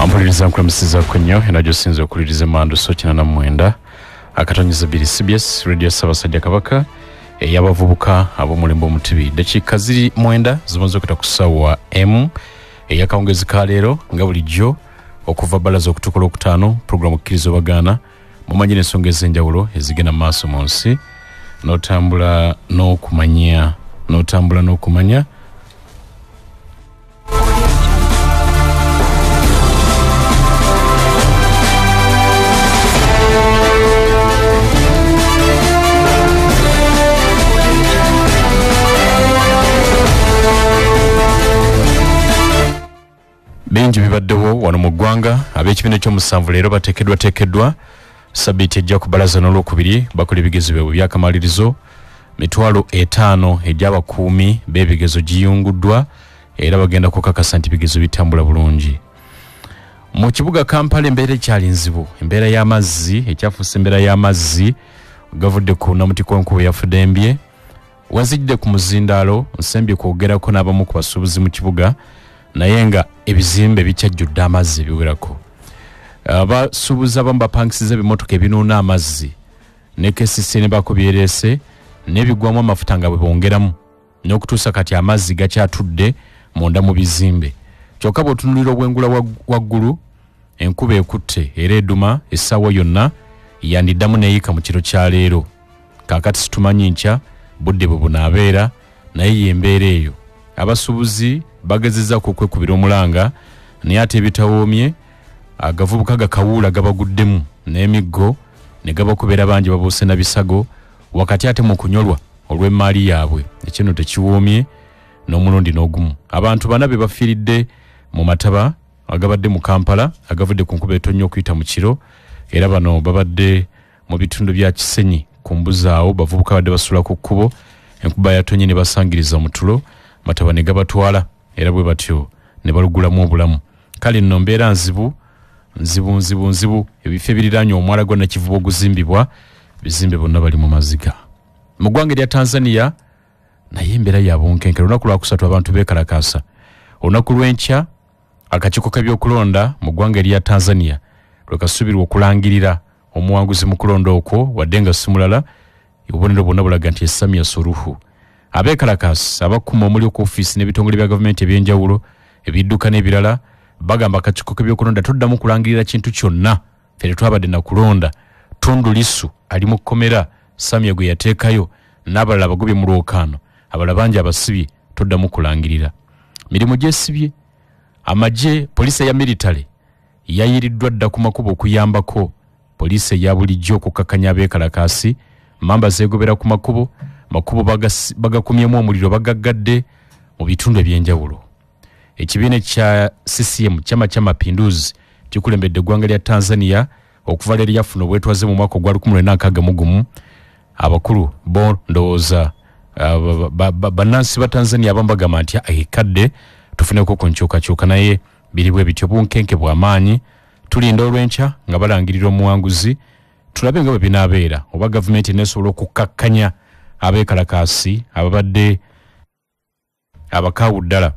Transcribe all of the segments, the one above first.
Ampuliriza nkulamisiza kwenyo enajjo sinza okuliriza mando so 89 akatonyiza biri CBS Radio Sabasajja Kabaka eyabavubuka abomulembo mutibi dakika ziri 9 zimaze okita kusawa M eyakawongezi ka leero nga bulijjo okuva balaza okutukola okutano programu kirizo bagana mumanyine ensonga ez'enjawulo ezigenda maaso mu nsi n'otambula n'okumanya bingi bibaddewo wano mu ggwanga ab'ekibiina ky'omusanvu leero bateekeddwa sabbiiti ejja ku balaza n'olwokubiri bakola ebigezo byabwe by'akamalirizo 5,000 egy'abakuumi b'ebigezo giyunguddwa era bagenda kukakasa nti bigezo bitambula bulungi. Mu kibuga Kampala embeera ekyali nzibu, embeera y'amazzi ekyafuuse embeera y'amazzi gavudde ku namutiko enkuba yafudembye wazijjidde ku muzindaalo nsembye kwogerako n'abamu ku basuubuzi mu kibuga naye nga ebizimbe bikyajjudde amazzi ebiwerako. Abasuubuzi abamu bapangisiza ebimotoka ebinuuna amazzi ne KCC ne bakubyerese n'ebigwamu amafuta nga bwe bongeramu n'okutuusa kati amazzi gakyatudde munda mu bizimbe. Kyokka bw'otunuulira obwengula waggulu enkuba ekutte era eduma essaawa yonna yandiddamu neeyika mu kiro kya leero. Kaakati situmanyi nkya budde bwe bunaabeera naye y'embeera eyo. Abasuubuzi bagezezza kwekubira omulanga naye ate ebitawoomye agavubuka gakawuula gabaguddemu n'emiggo ne gabakubera bangi babuuse na bisago wakati ate mu kunyolwa olw'emmaali yaabwe ekino tekiwoomye n'omulundi n'ogumu. Abantu bana be bafiiridde mu mataba agabadde mu Kampala agavudde ku nkuba etonnya okuyita mu kiro era bano babadde mu bitundu bya Kisenyi ku mbuzaawo bavubuka badde basula ku kkubo enkuba yatonye ne basangiriza mu tulo mataba ne gabatwala era bwe batyo ne balugulamu obulamu. Kale nno mbeera nzibu ebifo ebiriraanye omwala gwonna Kivubo oguzimbibwa bizimbe bonna bali mu maziga. Mu ggwanga lya Tanzania naye embeera ya bunkenke. Olunaku lwakusatu abantu beekalakaasa. Olunaku lw'enkya akakiiko k'ebyokulonda mu ggwanga lya Tanzania lwe kasuubirwa okulangirira omuwanguzi mu kulonda okwo wadde nga si mulala obubonero bwonna bulaga nti Samia Suluhu. Abeekalakaasa abakuma omuli ku ofiisi n'ebitongole bya gavumenti eby'enjawulo ebidduka n'ebirala bagamba akakiiko k'ebyokulonda toddamu kulangirira kintu kyonna ffe twabadde na kulonda. Tundu Lissu ali mu kkomera Samia gwe yateekayo n'abalala bagobye mu lwokaano abalala bangi abasibye toddamu kulangirira. Mirimu gyesibye amagye poliisi ya militale yayiriddwa dda ku makubo okuyambako poliisi eya bulijjo okukkakkanya abeekalakaasi mamba zeegobera ku makubo bagakumyemu omuliro bagaggadde mu bitundu eby'enjawulo. Ekibiina kya CCM Chama cha Mapinduzi kikulembedde eggwanga lya Tanzania okuva leero yafuna obwetwaze mu mwaka ogwa 1961 abakulu bo ndowooza bannansi ba Tanzania abamu bagamba nti ekadde tufuneko ku nkyukakyuka naye biri bwe bityo bunkenke bw'amaanyi. Tulinda olw'enkya nga balangirira omuwanguzi tulabe nga bwe binaabeera oba gavumenti neesobola okukkakkanya abeekalakaasi ababadde abakaawu ddala.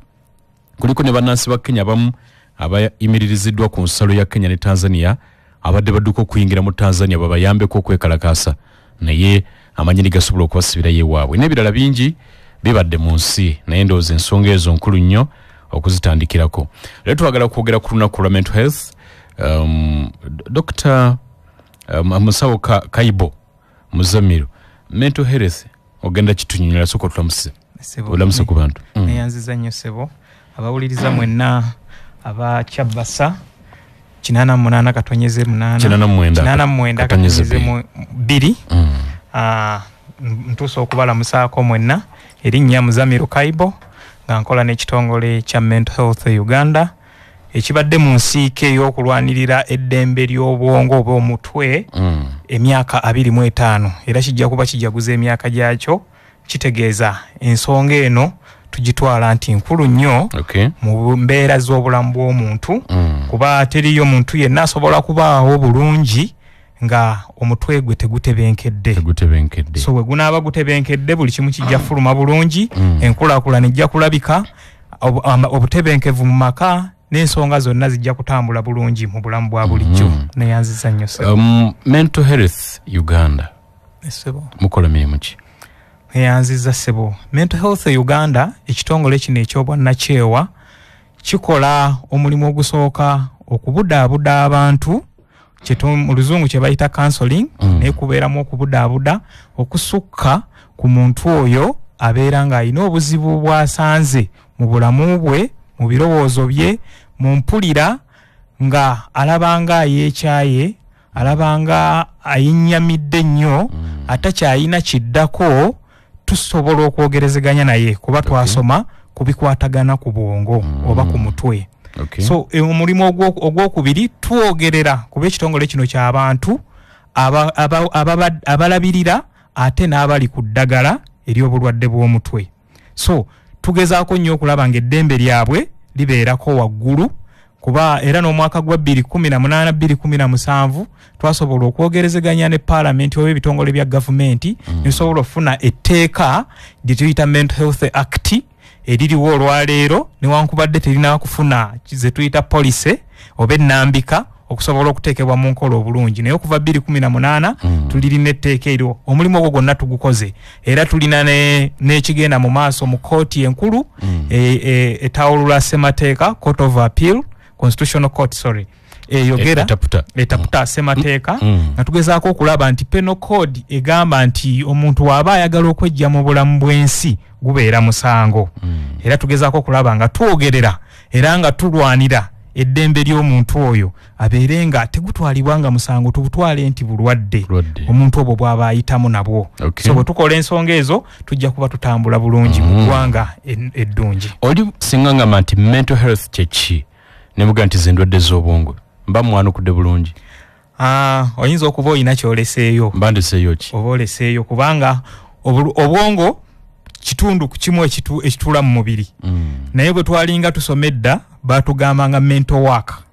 Kuliko ne bannansi ba Kenya abamu abayimiririziddwa ku nsalo ya Kenya ne Tanzania abadde badduka okuyingira mu Tanzania babayambeko okwekalakaasa naye amanyini gasobola okubasibirayo ewaabwe. N'ebirala bingi bibadde mu nsi naye ndowooza ensonga ezo nkulu nnyo okuzitandikirako. Leero twagala kwogera ku lunaku lwa mental health. Dr. Musawo Kaibo Muzamiru, mental health ogenda kitunyonyola soko tulamuse olamuse ku bantu. Neyanziza nnyo sebo abawuliriza mwenna aba Kyabasa 88 katonyeze 8 katonyeze 2 ntuso okubala musaako mwenna erinnya Muzamiru Kaibo nga nkola n'ekitongole kya Mental Health Uganda ekibadde mu nsiike y'okulwanirira eddembe ly'obwongo oba omutwe emyaka 25 era kijja kuba kijaguza emyaka gyakyo. Kitegeeza ensonga eno tugitwala nti nkulu nnyo mu mbeera z'obulamu bw'omuntu kuba teriyo muntu yenna asobola kubaawo bulungi nga omutwe gwe tegutebenkedde. So we gunaaba gutebenkedde buli kimu kijja fuluma bulungi enkulaakulana ejja kulabika obutebenkevu mu maka n'ensonga zonna zijja kutambula bulungi mu bulamu bwa bulijjo. Neyanziza nnyo ssebo. Mental Health Uganda Ssebo. mukola mirimu ki? Neyanziza ssebo. Mental Health Uganda ekitongole kino eky'obwannakyewa kikola omulimu ogusooka okubudaabuda abantu mu luzungu kye bayita counseling, naye kubeeramu okubudaabuda okusukka ku muntu oyo abeera ng'alina obuzibu bw'asanze mu bulamu bwe, mu birowoozo bye, mu mpulira, nga alaba nga ayeekyaye, alaba nga ayinyamidde nnyo, atakyalina kiddako, tusobola okwogerezeganya naye kuba twasoma kubikwatagana ku bwongo oba ku mutwe. So omulimu ogwokubiri twogerera kuba ekitongole kino ky'abantu abalabirira ate n'abali ku ddagala ery'obulwadde bw'omutwe. So tugezaako nnyo okulaba ng'eddembe lyabwe libeerako waggulu, kuba era n'omwaka gwa 2018-2017 twasobola okwogerezeganya ne Parliament oba ebitongole bya gavumenti nisobola okufuna etteeka lye tuyita Mental Health Act eririwo olwaleero newankubadde terina kufuna ze tuyita policy oba ennambika okusobola okuteekebwa mu nkola obulungi, naye okuva 2018 tulirina etteeka eryo. Omulimu ogwo gwonna tugukoze era tulina n'ekigenda mu maaso mu kkooti enkulu etawulula ssemateeka, Court of Appeal, Constitutional Court, sorry, eyogera etaputa ssemateeka nga tugezaako okulaba nti penal code egamba nti omuntu waba ayagala okwejja mu bulamu bw'ensi gubeera musango. Era tugezaako okulaba nga twogerera era nga tulwanira eddembe ly'omuntu oyo abeere nga tegutwalibwa nga musango, tubutwale nti bulwadde omuntu obwo bw'aba ayitamu nabwo. So bwe tukola ensonga ezo tujja kuba tutambula bulungi mu ggwanga eddungi. Oli singa ngamba nti mental health kyeki nemuga nti zendwadde z'obwongo mba mwanukudde bulungi? Oyinza okuba olina kyoleseeyo. Mba ndeseeyo ki? Oba oleseeyo kubanga obwongo kitundu kimu ekituula mu mubiri. Naye bwe twalinga tusomedda batugambanga mental work.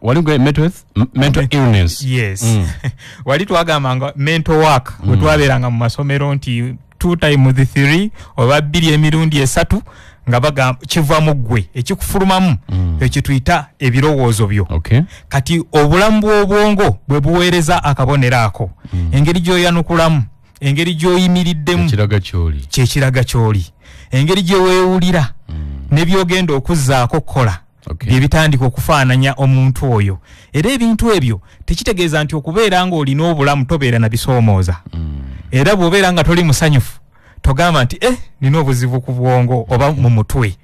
Wali gwe mental illness? Yes. Wali twagambanga mental work bwe twabeeranga mu masomero nti 2 times 3 oba 2 emirundi 3 nga baga kiva mu ggwe ekikufulumamu ekyo tuyita ebirowoozo byo. Kati obulamu bw'obwongo bwe buweereza akabonero ako, engeri gy'oyanukulamu, engeri gy'oyimiriddemu kyekiraga ky'oli, engeri gye weewulira ne by'ogenda okuzzaako kola bye bitandika okufaananya omuntu oyo. Era ebintu ebyo tekitegeeza nti okubeera ng'olina obulamu tobeera na bisoomooza. Era bw'obeera nga toli musanyufu togamba nti nina obuzibu ku bwongo oba mu mutwe.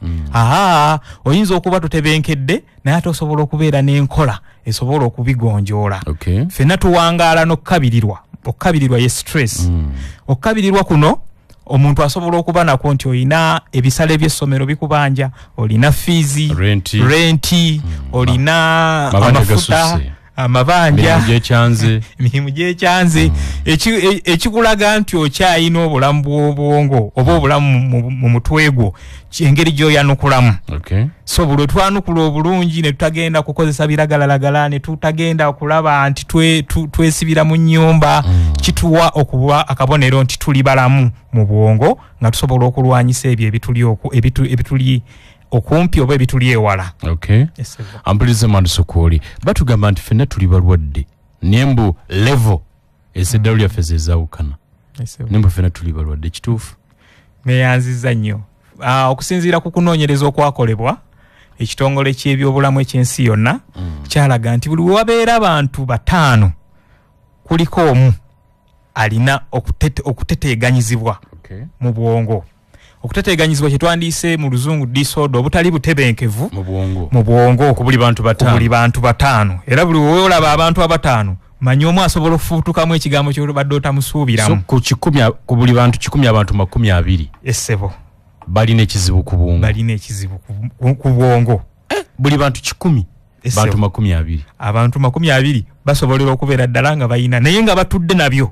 Oyinza okuba tutebenkedde naye ate osobola okubeera n'enkola esobola okubigonjoola. Ffenna tuwangaala n'okkabirirwa ye stress. Okkabirirwa kuno omuntu asobola okuba nako nti olina ebisale by'essomero bikubanja, olina fiizi, renti, olina amafuta, amabanja, emirimu gyekyanze, ekikulaga nti okyayina obulamu bw'obwongo oba obulamu mu mutwe gwo engeri gy'oyanukulamu. So buli twanukula obulungi ne tutagenda kukozesa biragalalagala, ne tutagenda okulaba nti twesibira mu nnyumba, kituwa okuba akabonero nti tuli balamu mu bwongo nga tusobola okulwanyisa ebyo ebituli okumpi oba ebituli ewala. Ampulize Mandusokoli batugamba nti ffenna tuli balwadde nembu level eseddalu lyaffe zezaawukana, nembu ffenna tuli balwadde, kituufu? Neyanziza nnyo okusinziira ku kunoonyereza okwakolebwa ekitongole ky'ebyobulamu ekyensi yonna kyalaga nti buli wabeera abantu 5 kuliko omu alina okuteteeganyizibwa mu bwongo. Okuteteeganyizibwa kye twandiise mu luzungu disorder, obutali butebenkevu mu bwongo ku buli bantu 5. Era buli olaba abantu 5 manyi omu asobola okufuutukamu ekigambo ky'obadde otamusuubiramu. So ku buli bantu 10 abantu 20 essebo balina ekizibu ku bwongo. Ku bwongo buli bantu 10 bantu 20. Abantu 20 basobolera okubeera ddala nga bayina naye nga batudde nabyo.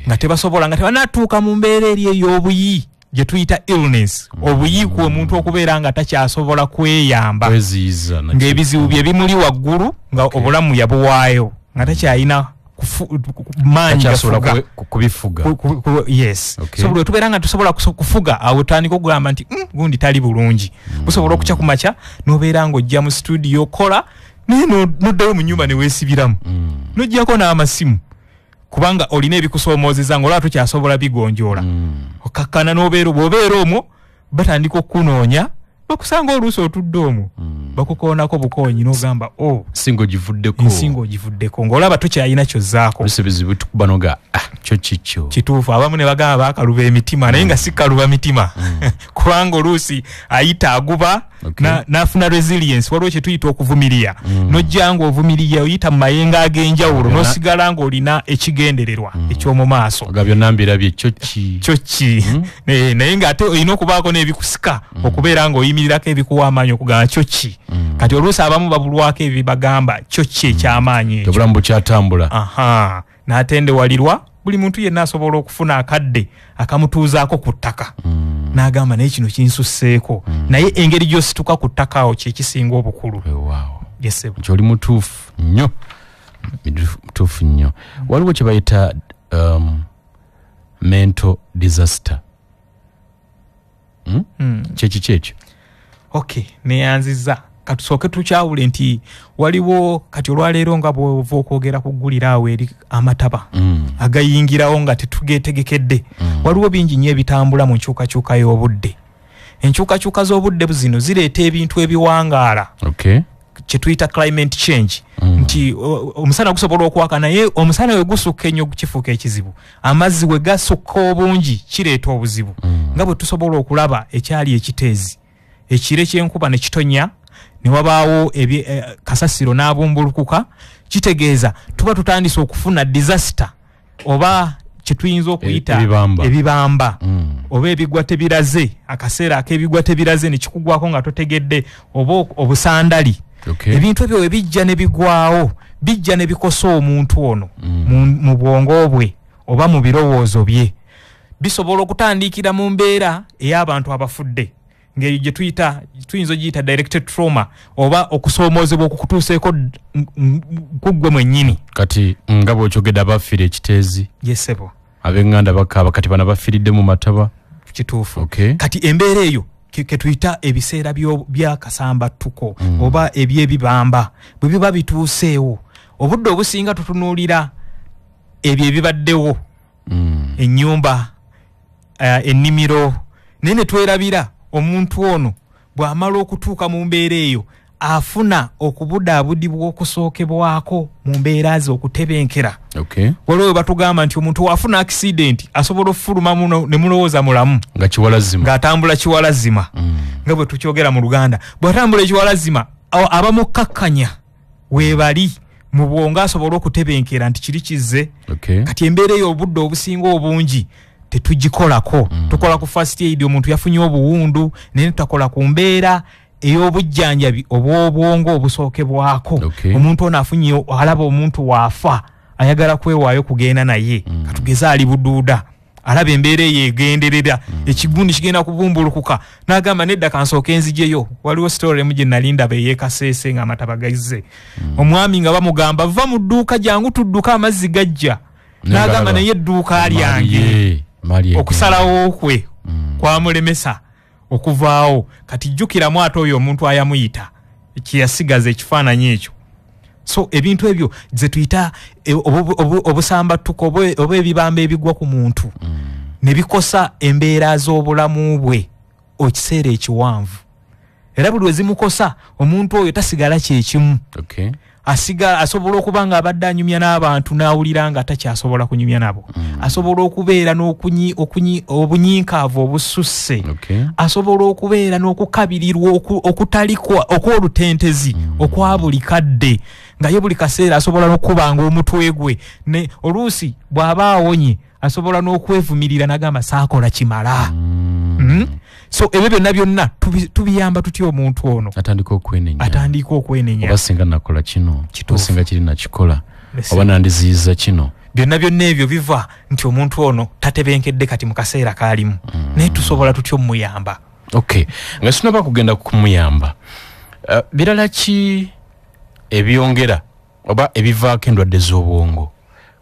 Nga tebasobola nga tebanatuuka mu mbeera eri ey'obuyi gye tuyita illness. Obuyi ku omuntu okubeera nga takyasobola kweyamba, ng'ebizibu bye bimuli waggulu nga obulamu yabuwaayo nga takyalina manyi gafuga kubifuga yes okay. So bwe tubeera nga tusobola kufuga awo tandika okugamba nti gundi tali bulungi busobola okucha kumacha nobeera nga ojja mu studio kola noddayo mu nyumba ne weesibiramu nojjako n'amasimu kubanga olina ebikusoomozeza nga olaba tukyasobola bigonjoola okakkana bw'obeera omwo batandika okunoonya bakusanga oluusi otudde omwo bakukoonako bukoonyi n'ogamba singa ogivuddeko ng'olaba tokyayina kyozzaako bizibu tukuba noga kyo kikyo kituufu abamu ne bagamba baakaluba emitima naye nga si kaluba mitima kubanga oluusi ayita aguba n'afuna resilience waliwo kye tuyita okuvumirira n'ojja nga ovumirira oyita mu mayengo ag'enjawulo n'osigala ng'olina ekigendererwa eky'omu maaso nga byonna mbirabye kyo ki naye ng'ate olina okubaako n'ebikusika okubeera ng'oyimirirako ebikuwa amaanyi okugamba kyo ki kati oluusi abamu babulwako ebyo bagamba kyo ki eky'amaanyi ekyo obulamu bukyatambula n'atendewalirwa buli muntu yenna asobola okufuna akadde akamutuuzaako ku ttaka n'agamba naye kino kinsusseeko naye engeri gy'osituka ku ttaka awo kyekisinga obukulu kyoli mutuufu nnyo waliwo kye bayita mental disaster kyekiki ekyo neyanziza katusooke tukyawule nti waliwo kati olwaleero nga bw'ova okwogera ku ggulira awo eri amataba agayingirawo nga tetugeetegekedde waliwo bingi nnyo ebitambula mu nkyukakyuka y'obudde enkyukakyuka z'obudde zino zireeta ebintu ebiwangaala kye tuyita climate change nti omusana gusobola okwaka naye omusana we gusukka ennyo kifuuka ekizibu amazzi we gasukka obungi kireeta obuzibu nga bwe tusobola okulaba ekyali ekiteezi ekire ky'enkuba ne kitonya ne wabaawo kasasiro n'abumbulukuka kitegeeza tuba tutandise okufuna disaster oba kye tuyinza okuyita ebibamba oba ebigwa tebiraze akaseera ak'ebigwa tebiraze ne kikugwako nga totegedde oba obusandali ebintu ebyo we bijja ne bigwawo bijja ne bikosa omuntu ono mu bwongo bwe oba mu birowoozo bye bisobola okutandikira mu mbeera ey'abantu abafudde ngeri gye tuyinza ogiyita directed trauma oba okusoomoozebwa okukutuuseeko kuggwe mwennyini kati nga bw'okyogedde abafiira ekiteezi yesebo ab'eŋŋanda bakaaba kati bana bafiiridde mu mataba kituufu kati embeera eyo ketuyita ebiseera byakasambattuko oba ebyebibamba bwe biba bituuseewo obudde obusinga tutunuulira ebyo ebibaddewo ennyumba ennimiro naye ne twerabira omuntu ono bw'amala okutuuka mu mbeera eyo afuna okubudaabudibwa okusookebwako mu mbeera ze okutebenkera waliwo batugamba nti omuntu wafuna accident asobola okufuluma ne mulowooza mulamu ng'atambula kiwalazima nga bwe tukyogera mu Luganda bw'atambula ekiwalazima abamukakkanya weebali mu bwongo asobola okutebenkera nti kiri kizze kati embeera eyo obudde obusinga obungi tetugikolako tukola ku first aid omuntu yafunye obuwundu naye tutakola ku mbeera ey'obujjanjabi obw'obwongo obusookebwako omuntu ono afunye alaba omuntu waafa ayagala kwewaayo kugenda naye katugeze ali buduuda alaba embeera eyo egenderera ekigundi kigenda kubumbulukuka n'agamba nedda kansooka enzijeyo waliwo story emu gye nali ndaba ey'ekaseese ng'amataba gazze omwami nga bamugamba va mu dduuka jangu tudduka amazzi gajja n'agamba naye edduuka lyange okusalawo kwe kwamulemesa okuvaawo kati jjukiramu ate oyo omuntu ayamuyita kyeyasigaza ekifaananyi ekyo so ebintu ebyo ze tuyita obusambattuko oba ebibamba ebigwa ku muntu ne bikosa embeera z'obulamu bwe ekiseera ekiwanvu era buli wezimukosa omuntu oyo tasigala kyekimu asobola okuba nga abadde anyumya n'abantu n'awulira nga takyasobola kunyumya nabo asobola okubeera obunyinkaavu obususse asobola okubeera n'okukabirirwa okutalikwa okw'olutentezi okwa buli kadde nga ye buli kaseera asobola n'okubanga omutwe gwe ne oluusi bw'aba awonye asobola n'okwevumirira n'agamba saakola kimala so ebyo byonna tubiyamba tutya omuntu ono atandika okwenenya oba singa nakola kino osinga kiri nakikola oba nandiziyiza kino byonna ebyo biva nti omuntu ono tatebenkedde kati mu kaseera kaalimu naye tusobola tutya omuyamba nga sinaba kugenda kumuyamba birala ki ebyongera oba ebivaako endwadde z'obwongo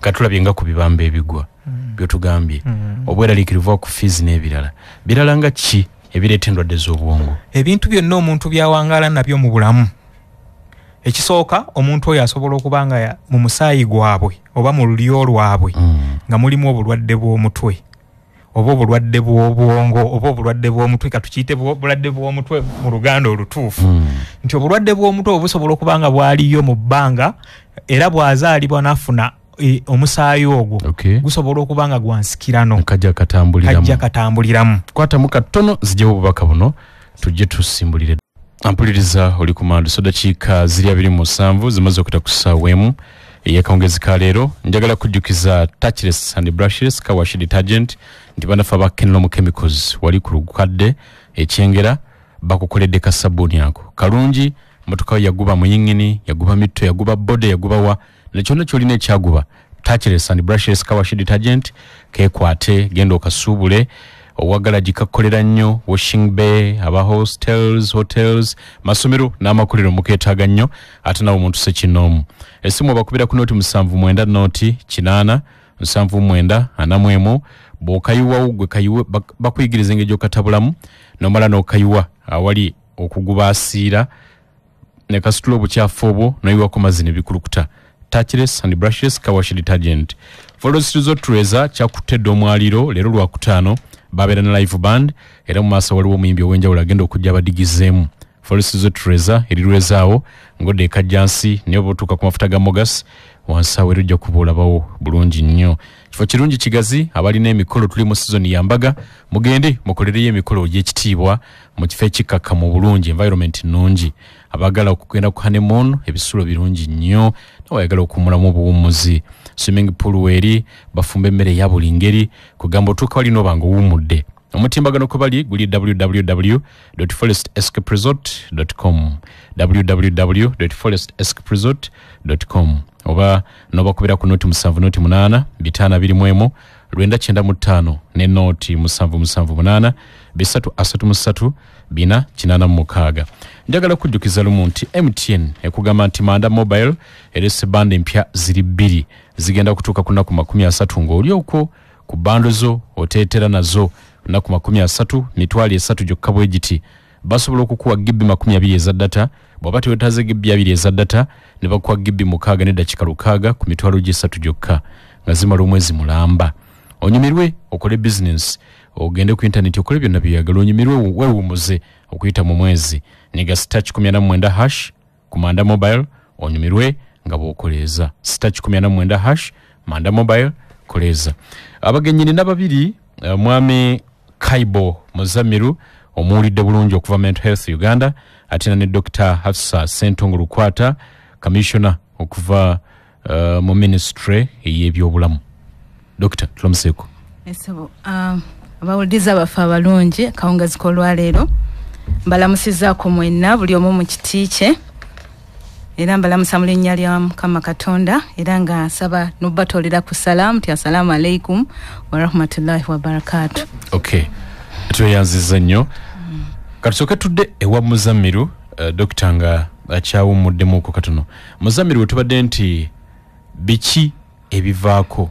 katulabye nga ku bibamba ebigwa byotugambye obweraliikirivu ku fees n'ebirala birala nga ki ebireeta endwadde z'obwongo. Ebintu byonna omuntu byawangala nabyo mu bulamu. Ekisooka omuntu oyo asobola okuba nga mu musaayi gwabwe oba mu lulyo lwabwe nga mulimu obulwadde bw'omutwe oba obulwadde bw'obwongo oba obulwadde bw'omutwe katukiyite obulwadde bw'omutwe mu Luganda olutuufu nti obulwadde bw'omutwe obusobola okuba nga bwaliyo mu bbanga era bw'azaalibwa n'afuna omusaayi ogwo gusobola okuba nga gwansikirano kajja katambuliramu. Kwatamu katono zijjawo obubaka buno tujje tusimbulire. Ampuliriza oli kumanda sodakiika ziri 27 zimaze okuyita ku ssaawa emu ey'akawungezi ka leero. Njagala kujjukiza touchless and brushless car wash detergent nti banafa ba Kenlom Chemicals wali ku lukadde ekyengera bakukoledde ka sabbuuni ako kalungi. Motoka yaguba muyingini, yaguba mitto, yaguba bode, yaguba wa na kyonna kyolina ekyaguba. Touchless and brushless car wash detergent kekwate genda okasuubule owagala gikakolera nnyo washing bay aba hotels masomero n'amakolero mukeetaaga nnyo ate nawo omuntu sekinoomu. Essimu abakubira ku nooti 79 nooti 8 79 41 bw'okayiwawo gwe kayiwe bakuyigiriza engeri gy'okatabulamu nomala n'okayiwa awali okuguba asiira ne kasitula obukyafu obwo n'oyiwako mazzi ne bikulukuta. Touchless and brushless car wash detergent. Folosizo Treza kyakutedde omwaliro leero lwakutaano babeera na live band era mu maaso waliwo omuyimbi ow'enjawulo agenda okujja abadigizeemu. Folosizo Treza erirwezaawo ngodde ekajjansi naye obutuuka ku mafuta ga mogas wansi awo era ojja kubuulabawo bulungi nnyo. Kifo kirungi kigazi abalina emikolo tuli mu sizoni ya mbaga mugende mukolereyo emikolo gy'ekitiibwa mu kifo ekikkakka mu bulungi environment nnungi. Abagala okugenda ku honeymoon ebisulo birungi nnyo n'abayagala okumulamu obuwummuzi. Swimming pool weri bafumba emmere ya buli ngeri kugamba otuuka wali n'obanga owummudde. Omutimbagano kwe bali guli www.forestescaperesort.com www.forestescaperesort.com oba n'obakubira ku nooti 7 nooti 8 521 995 ne nooti 778 333 486. Njagala kujjukiza lumu nti MTN ekugamba nti Manda Mobile erese bande empya ziri 2 zigenda kutuuka ku nnaku 30 ng'oli okwo ku bando zo oteetera nazo nnaku 30 mitwali 3 gyokka bwe giti. Basobola okukuwa gibbi 20 eza data bw'oba teweetaaze gibbi 2 eza data ne bakuwa gibbi 6 n'eddakiika 6 ku mitwalo gye 3 gyokka nga zimala omwezi mulamba. Onyumirwe okole business ogende ku internet okole byonna byeyagala onyumirwe weewummuze okuyita mu mwezi niga stach 19 hash ku Manda Mobile onyumirwe nga bw'okoleeza stach 19 hash Manda Mobile koleeza. Abagenyi nina babiri mwami Kaibo Muzamiru omuwulidde bulungi okuva Mental Health Uganda ate ne Dr. Hafsa Sentongo Lukwata Commissioner okuva mu Ministry ey'ebyobulamu. Dr. Tulamuseko. Esebo abawuliza bafa abalungi akawungazi k'olwaleero mbalamusizaako mwenna buli omu mu kiti kye era mbalamusa mu linnya lya Mukama Katonda era nga nsaba n'obatolera ku salaamu ti assalaamu alaikum wa rahmatullahi wa barakatuh. Okay. Tweyanziza nnyo. Katusooke tudde ewa Muzamiru Dr. nga akyawummuddemu ko katono. Muzamiru we tubadde nti biki ebivaako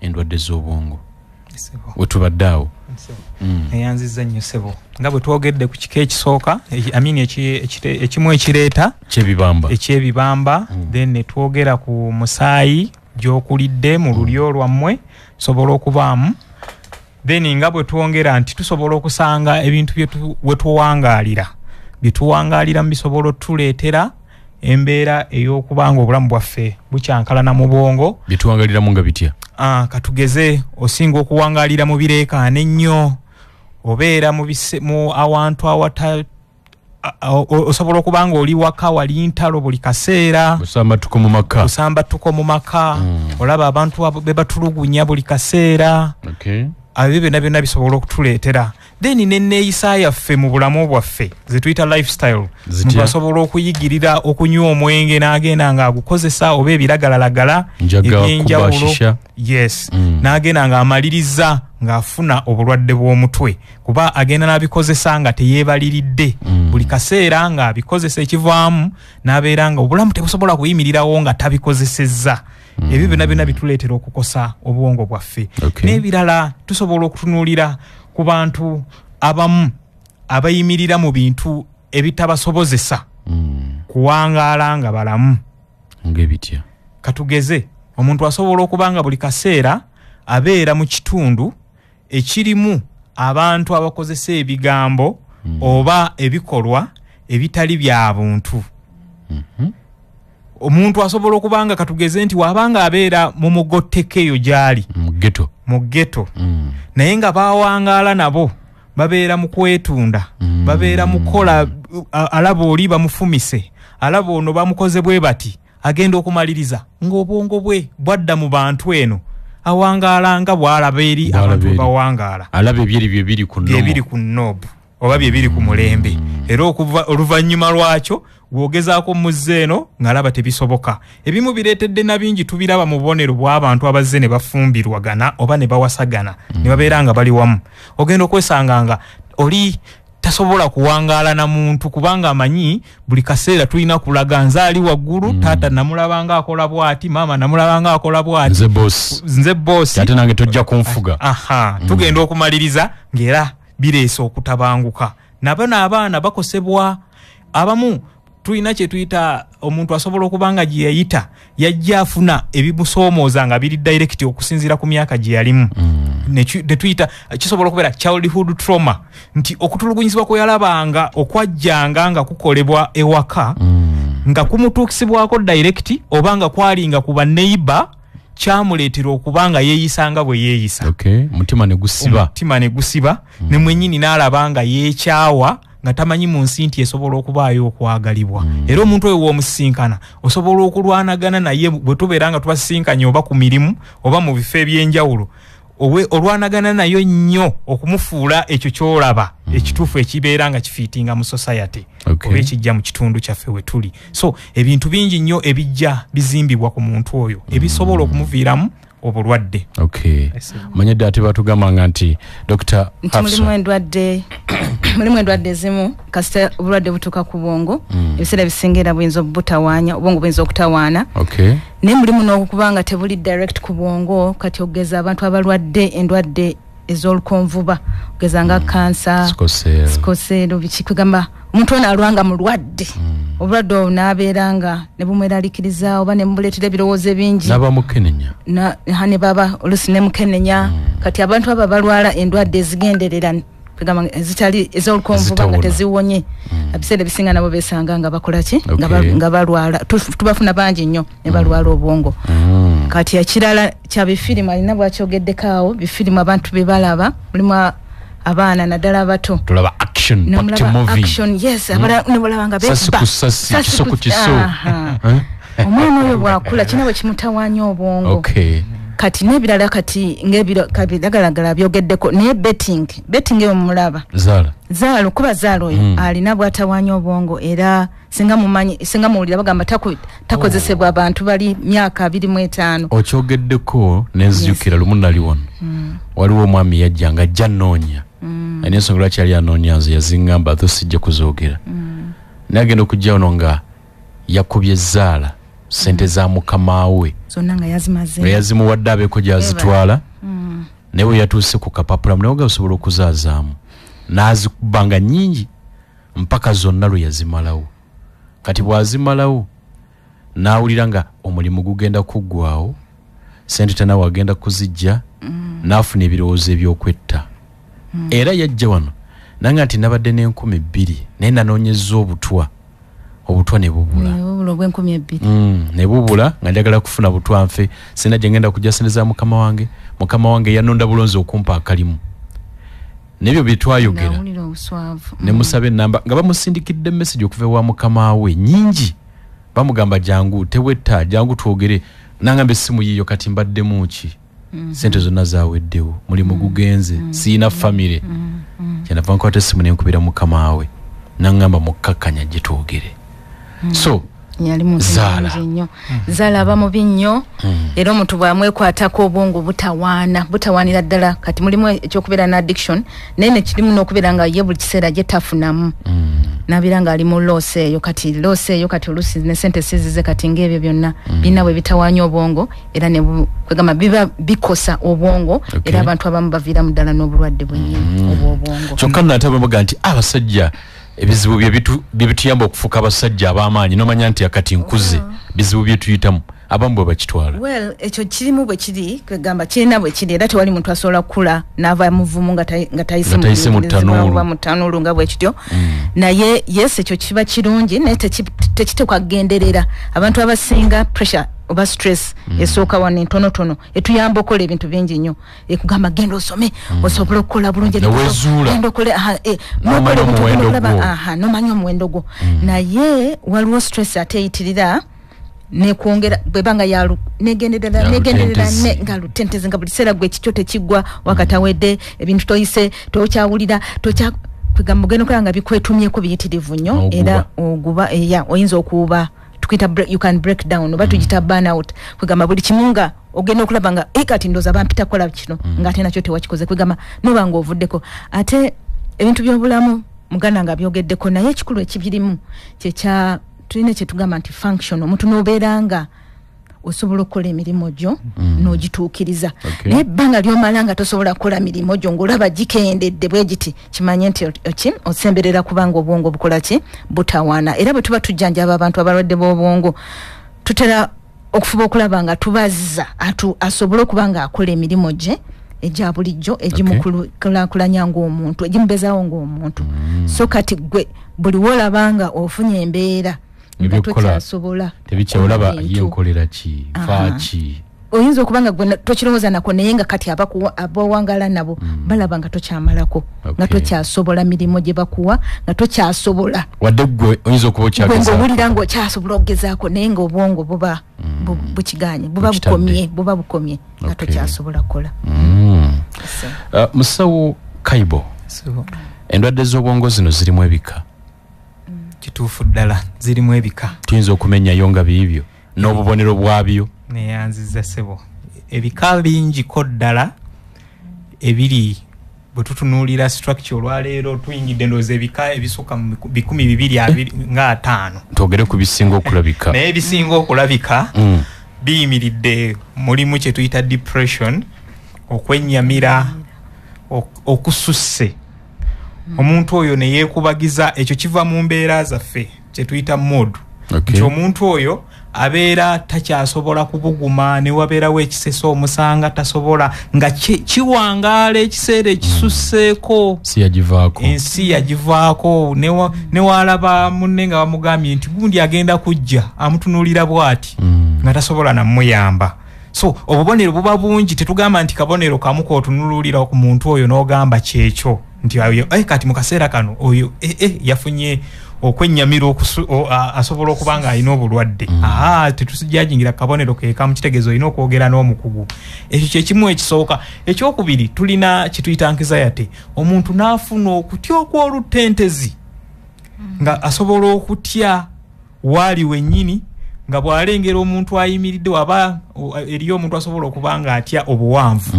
endwadde z'obwongo we tubadde awo. Eyanziza nnyo sebo nga bwe twogedde ku kika ekisooka ekimu ekireeta ekyebibamba then ne twogera ku musaayi gy'okulidde mu lulyo lwammwe sobola okubaamu then nga bwe twongera nti tusobola okusanga ebintu we tuwangaalira byetuwangaalira bisobola otuleetera embeera ey'okubanga obulamu bwaffe bukyankalana mu bwongo. Byetuwangaaliramu nga bitya? Katugeze osinga okuwangaalira mu bireekaana ennyo obeera mu awantu osobola okuba nga oli waka wali ntalo buli kaseera osamba ttuko mu maka olaba abantu be batulugunya buli kaseera. Ebyo byonna bisobola okutuleetera then n'enneeyisa yaffe mu bulamu bwaffe ze tuyita lifestyle basobola okuyigirira okunywa omwenge n'agenda nga agukozesa oba ebiragalalagala ebyenjawulo n'agenda nga amaliriza ng'afuna obulwadde bw'omutwe kuba agenda n'abikozesa nga teyeebaliridde buli kaseera ng'abikozesa ekivaamu n'abeera nga obulamu tebusobola kuyimirirawo nga tabikozesezza. Ebyo byonna bituleetera okukosa obwongo bwaffe. N'ebirala tusobola okutunuulira ku bantu abamu abayimirira mu bintu ebitabasobozesa kuwangaala nga balamu. Ng'ebitya katugeze omuntu asobola okuba nga buli kaseera abeera mu kitundu ekirimu abantu abakozesa ebigambo oba ebikolwa ebitali bya buntu. Omuntu asobola okuba nga katugeze nti wabanga abeera mu mugotekeyo gyali mu ghetto naye nga bawangaala nabo babeera mu kwetunda babeera mu kola alaba oli bamufumise alaba ono bamukoze bwe bati agenda okumaliriza ng'obwongo bwe bwadda mu bantu eno awangaala nga bw'alaba eri abantu bawangaala alaba ebiri ku nnobu oba bye ku mulembe era okuva oluvannyuma lwakyo bw'ogezaako muzze eno ng'alaba tebisoboka. Ebimu bireetedde na bingi tubiraba mu bubonero bw'abantu abazze ne bafumbirwagana oba ne bawasagana ne babeera nga bali wamu. Ogenda okwesanga nga oli tasobola kuwangaala na muntu kubanga amanyi buli kaseera tulina kulaga nze ali waggulu taata namulabanga akola bw'ati maama namulabanga akola bw'ati nze boss ate nange tojja kunfuga. Tugenda okumaliriza ng'era bireese okutabanguka. Nabano abaana bakosebwa abamu tulina kye tuyita omuntu asobola okubanga gye yayita yajja afuna ebimusoomooza nga biri direct okusinziira ku myaka gye yalimu. Ne tuyita kisobola okubeera childhood trauma nti okutulugunyizibwa kwe yalabanga okwajjanga nga kukolebwa ewaka nga kumutuukisibwako direct oba nga kwalinga ku baneighbor kyamuleetera okubanga yeeyisanga bwe yeeyisa. Mutima ne gusiba ne mwennyini n'alaba nga yeekyawa nga tamanyi mu nsi nti esobola okubaayo okwagalibwa. Era omuntu oyo w'omusisinkana osobola okulwanagana naye bwe tubeera nga tubasisinkanye oba ku mirimu oba mu bifo eby'enjawulo olwanagana nayo nnyo okumufuula ekyo ky'olaba ekituufu ekibeera nga kifiitinga mu society oba ekijja mu kitundu kyaffe we tuli. So ebintu bingi nnyo ebijja bizimbibwa ku muntu oyo ebisobola okumuviiramu obulwadde. Manyedde ate batugambanga nti Dr. mulimu endwadde ezimu kasita obulwadde butuuka ku bwongo ebiseera bisingira buyinza obutawaanya obwongo buyinza okutawaana naye mulimu n'okuba nga tebuli direct ku bwongo kati ogeza abantu abalwadde endwadde ez'olukonvuba ogeza nga kansa sikoseero biki kugamba omuntu ono alwanga mulwadde obulwadde obwo n'abeera nga ne bumweraliikiriza oba ne mubuleetera ebirowoozo bingi n'abamukenenya ne baba oluusi ne mukenenya kati abantu abo balwala endwadde ezigenderera kugamba ezitali ez'olukonvuba nga teziwonye ebiseera ebisinga nabo beesanga nga bakola ki nga balwala tubafuna bangi nnyo ne balwala obwongo. Kati ekirala kya bifirimu alina bw'akyogeddeko awo bifirimu abantu be balaba mulimu abaana naddala abato tulaba action yes ne balaba nga kiso ku kiso omwana oyo bw'akula kina bwe kimutawaanya obwongo. Kati n'ebirala kati ng'ebiragalagala byogeddeko naye betting eyo mulaba zaala kuba zaala oyo alina bw'atawaanya obwongo era singa muwulira bagamba takozesebwa abantu bali myaka 25. Okyogeddeko nenzijukira lumu nali wano waliwo omwami yajja nga ajja nnoonya naye ensonga lwaki yali anoonya nze yaziŋŋamba tho sijja kuzoogera naye agenda okujja wano nga yakubye zaala sente za mukama we zonna nga yazimuwadde abeeko gy'azitwala naye bwe yatuuse ku kapapula naye nga osobola okuzaazaamu n'azikubanga nnyingi mpaka zonna lwe yazimalawo. Kati bw'azimalawo n'awulira nga omulimu gugenda kuggwawo sente tanawe agenda kuzijja n'afuna ebirowoozo eby'okwetta era yajja wano nange nti nabadde n'2,000 naye nanoonyezza obutwa ne bubula ne bubula nga njagala kufuna butwa nfe sina gye ngenda kujja sente za mukama wange yanonda bulonzi okumpa akalimu nebyo bye twayogera ne musabe ennamba nga bamusindikidde message okuva ewa mukama we nyingi bamugamba jangu tewetta jangu twogere nangambe essimu yiyo kati mbaddemu ki sente zonna zaaweddewo mulimu gugenze siina famire kyenava nkwata essimu nenkubira mukama we nangamba mukkakanya gye twogere. So nyali muntu nnyo Zala aba mubi nnyo era omuntu bwamwekwatako obwongo butawaanira ddala kati mulimu ekyokubeera na addiction naye nekirimu n'okubeera nga ye buli kiseera gye tafunamu nabira nga ali mu loose eyo kati oluusi ne sente sizize kati ng'ebyo byonna birina bwe bitawaanya obwongo era ne kwegamba biba bikosa obwongo era abantu abamu baviiramu ddala n'obulwadde bwennyini obw'obwongo kyokka nate bamuga nti abasajja ebizibu bye bituyamba okufuuka abasajja ab'amaanyi n'omanya nti akati nkuze bizibu bye tuyitamu abamu bwe bakitwala ekyo kirimu bwe kiri kwegamba kirina bwe kiri era tewali muntu asobola kukula n'ava muvumu nga tayise mu ttanuulu nga bwe kityo naye yes ekyo kiba kirungi naye tekitekwa kugenderera abantu abasinga pressure oba stress esooka wano entonotono etuyamba okola ebintu bingi nnyo ekugamba genda osome osobola okukola bulungi genda okole n'omanya omuwendo gwo naye waliwo stress ate eyitirira nekwongera bwebanga negenderera nga lutentezi nga buli kiseera gwe ekikyo tekigwa wakatawedde ebintu toyise tokyawulira kwegamba ogenda okola nga bikwetumyeko biyitirivu nnyo era oguba oyinza okuuba you can break down oba tugita burnout kwegamba buli kimu nga ogenda okulaba nga kati ndooza bampita kola kino nga ate nakyo tewakikoze kwegamba noba nga ovuddeko ate ebintu by'obulamu muganda nga byogeddeko naye ekikulu ekibirimu kyekya tulina kyetugamba nti function omuntu n'obeera nga osobola okukola emirimu gyo n'ogituukiriza naye ebbanga ly'omala nga tosobola kukola mirimu gyo ng'olaba gikendedde bwe giti kimanye nti osemberera kubanga obwongo bukola ki butawaana era bwe tuba tujjanjaba abantu abalwadde b'obwongo tutera okufuba okulaba nga tubazza asobole okuba nga akola emirimu gye ejja bulijjo egimukulaakulanya ng'omuntu egimubezaawo ng'omuntu so kati gwe buli wolabanga ofunye embeera tokyasobola tebikyolaba yenkolera ki faaki oyinza okubanga gwe tokirowooza nako naye nga kati abawangala nabo balaba nga tokyamalako nga tokyasobola mirimu gye bakuwa nga tokyasobola wadde gwe oyinza okuba okyagezaako ng'owulira ng'okyasobola okugezaako naye ng'obwongo buba bukiganye buba bukomye nga tokyasobola kukola musawo Kaibo endwadde z'obwongo zino zirimu ebika kituufu ddala zirimu ebika tuyinza okumenyayo nga biibyo n'obubonero bwabyo neyanziza sebo ebika bingiko ddala ebiri bwe tutunuulira structure olwaleero tuyingidde ndooza ebika ebisukka mu 225 twogere ku bisinga okulabika naye ebisinga okulabika biyimiridde mulimu kye tuyita depression okwennyamira okususse omuntu oyo ne yeekubagiza ekyo kiva mu mbeera zaffe kye tuyita mood nti omuntu oyo abeera takyasobola kubuguma ne wabeerawo ekisesa omusanga tasobola nga kiwangaala ekiseera ekisusseeko ensi yagivaako ne waalaba munne nga bamugambye nti gundi agenda kujja amutunuulira bw'ati nga tasobola namuyamba so obubonero buba bungi tetugamba nti kabonero kamu kootunululira ku muntu oyo n'ogamba kyekyo nti oyo kati mu kaseera kano oyo yafunye okwennyamira asobola okuba nga alina obulwadde tetusijajingira kabonero kekamu kitegeeza olina okwogera n'omukugu ekyo kyekimu ekisooka ekyokubiri tulina kituyita anxiety omuntu n'afuna okutya okw'olutentezi nga asobola okutya waali wennyini nga bw'alengera omuntu ayimiridde waba eriyo omuntu asobola okuba nga atya obuwanvu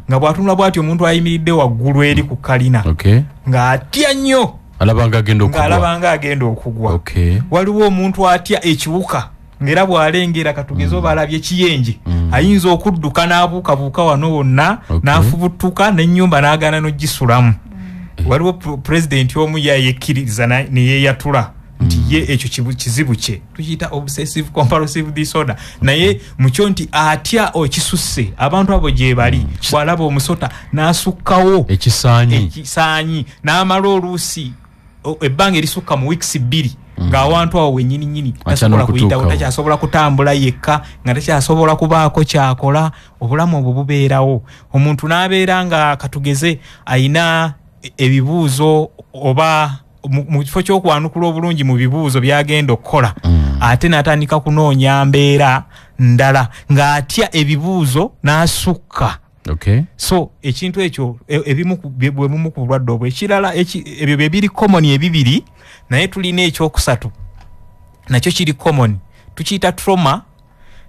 nga bw'atunula bw'ati omuntu ayimiridde waggulu eri ku kalina nga atya nnyo ng'alabanga agenda okugwa waliwo omuntu atya ekiwuka ng'era bw'alengera katugeze oba alabye kiyenje ayinza okudduka n'abuukabuuka wano wonna n'afubutuka n'ennyumba n'agaana n'ogisulamu waliwo pulezidenti omu yeyekkiriza ne yeeyatula nti ye ekyo kizibu kye tukiyita obsessive compulsive disorder naye mukyo nti atya ekisusse abantu abo gye bali bw'alaba omusota n'asukkawo ekisaanyi n'amala oluusi ebbanga erisukka mu weeks 2 ng'awantu awo wennyini tasobola kuyitawo takyasobola kutambula yekka nga takyasobola kubaako kyakola obulamu obwo bubeerawo omuntu n'abeera nga katugeze ayina ebibuuzo oba mu kifo ky'okwanukula obulungi mu bibuuzo byagenda okukola ate n'atandika kunoonya mbeera ndala ng'atya ebibuuzo n'asukka so ekintu ekyo bwebumu ku bulwadde obwo ekirala ebyo bye biri common ebibiri naye tulina ekyokusatu nakyo kiri common tukiyita trauma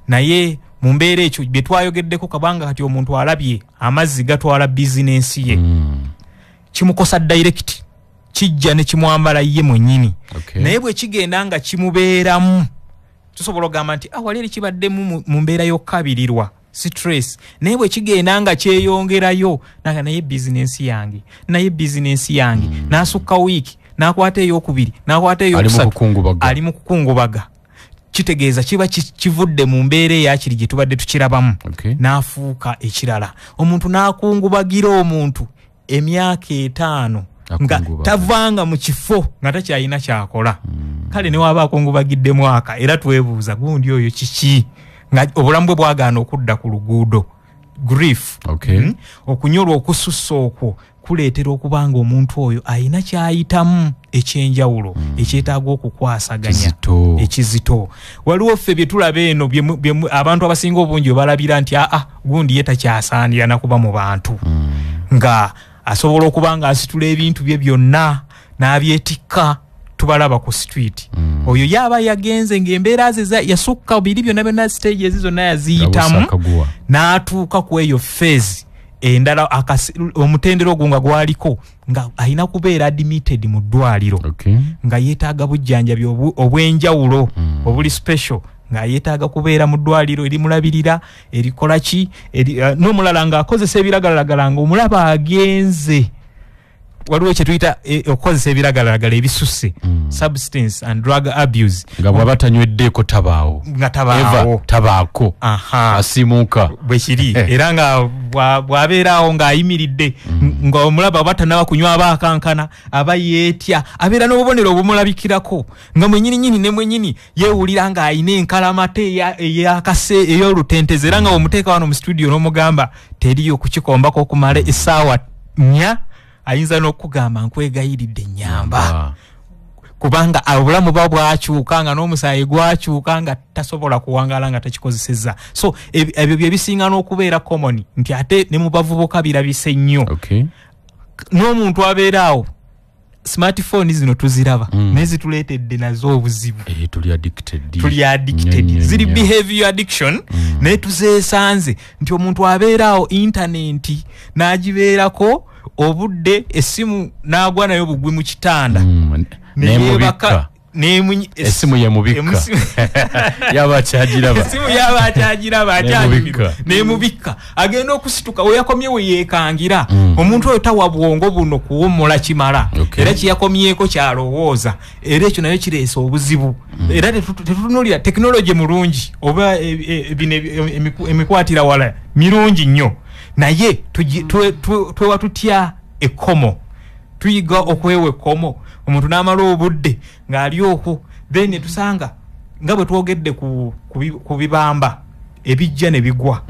naye mu mbeera ekyo bye twayogeddeko kabanga kati omuntu alabye amazzi gatwala bizinensi ye kimukosa direct kijja ne kimwambala ye mwennyini naye bwe kigenda nga kimubeeramu tusobola ogamba nti wali eri kibaddemu mu mbeera y'okkabirirwa stress naye bwe kigenda nga kyeyongerayo naye bizinensi yange n'asukka wiiki n'akwata ey'okubiri n'akwata ey'okusatu ali mu kukungubaga kitegeeza kiba kivudde mu mbeera eyakiri gye tubadde tukirabamu n'afuuka ekirala omuntu n'akungubagira omuntu emyaka 5 nga tavanga mu kifo nga takyalina kyakola kale ne waba akungubagidde mwaka era twebuuza gundi oyo kiki nga obulamu bwe bwagaana okudda ku luguudo grief okunyolwa okusussa okwo kuleetera okubanga omuntu oyo ayina kyayitamu ekyenjawulo ekyetaaga okukwasaganya ekizito waliwo ffe bye tulaba eno abantu abasinga obungi balabira nti gundi ye takyasaanira nakuba mu bantu nga asobola okuba nga asitula ebintu bye byonna n'abyetikka tubalaba ku street oyo yaba yagenze ng'embeera ze yasukka biri byonna byonna stage ezo zonna yaziyitamu n'atuuka ku eyo phase endala omutendero ogwo nga gwaliko nga alina kubeera admitted mu ddwaliro nga yeetaaga bujjanjabi obw'enjawulo obuli special nga yeetaaga kubeera mu ddwaliro erimulabirira erikola ki n'omulala ng'akozesa ebiragalalagala ng'omulaba agenze waliwo kye tuyita okukozesa ebiragalalagala ebisusse substance and drug abuse nga bw'aba tanyweddeeko tabaako asimuuka bwe kiri era nga bw'abeeraawo ng'ayimiridde ng'omulaba aba tanaba kunywa aba akankana aba yeetya abeera n'obubonero obumulabikirako nga mwennyini ne mwennyini yeewulira ng'ayina enkalamate ey'olutenteze era nga omuteeka wano mu studio n'omugamba teriyo kukikombako okumala essaawa 4 ayinza n'okugamba nkwegayiridde nyamba kubanga obulamu buba bwakyuka nga n'omusaayi gwakyuka nga tasobola kuwangaala nga takikozesezza so ebyo bye bisinga n'okubeera common nti ate ne mu bavubuka birabise nnyo n'omuntu abeeraawo smartphone zino tuziraba naye zituleetedde nazo obuzibu tuli addicted ziri behavior addiction naye tuzeesanze nti omuntu abeeraawo intaneti n'agibeerako obudde essimu n'agwa nayo bugwi mu kitanda nemubika essimu yemubika yaba akyagiraba essimu yaba akyagiraba nemubika agenda okusituka weyakomye weyeekangira omuntu oyo tawa bwongo buno kuwummula kimala era kiyakomyeko kyalowooza era ekyo nayo kireesa obuzibu era tetutunulira tekinologi mulungi oba emikwatira wala mirungi nnyo naye twewa tutya ekkomo tuyiga okwewa ekkomo omuntu n'amala obudde ng'ali okwo then tusanga nga bwe twogedde ku bibamba ebijja ne bigwa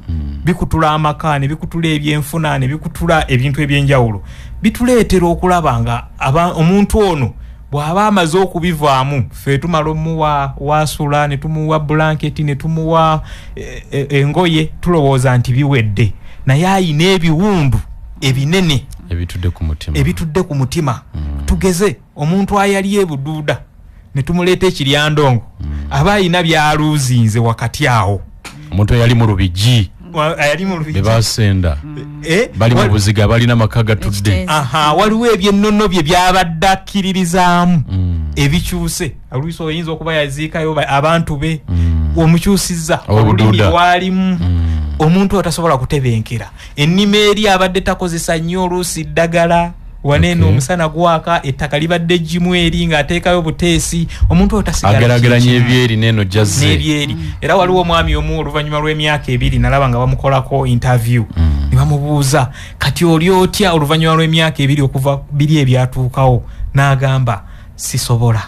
bikutula amaka ne bikutula ebyenfuna ne bikutula ebintu ebyenjawulo bituleetera okulaba nga omuntu ono bw'aba amaze okubivaamu ffe tumala omuwa wasula ne tumuwa blanketi ne tumuwa engoye tulowooza nti biwedde naye ayina ebiwundu ebinene ebitudde ku mutima tugeze omuntu ayali ebuduuda ne tumuleeta ekiryandongo aba ayina byaluuzinze wakati awo omuntu eyali mu lubigi bebasenda bali mu buziga balina maka gatudde waliwo ebyennono bye byabadde akkiririzaamu ebikyuse oluusi oyinza okuba yaziikayo abantu be omukyusizza olulimi lwalimu omuntu otasobola kutebenkera ennima eri abadde takozesa nnyo oluusi ddagala waneeno omusana gwaka ettaka libadde ggimu eri ng'ateekayo buteesi omuntu otasigalagerageranya ebyeri neeno jazze n'ebyeri era waliwo omwami omu oluvannyuma lw'emyaka 2 nalaba nga bamukolako interview ne bamubuuza kati oli otya oluvannyuma lw'emyaka 2 okuva biri ebyatuukawo n'agamba sisobola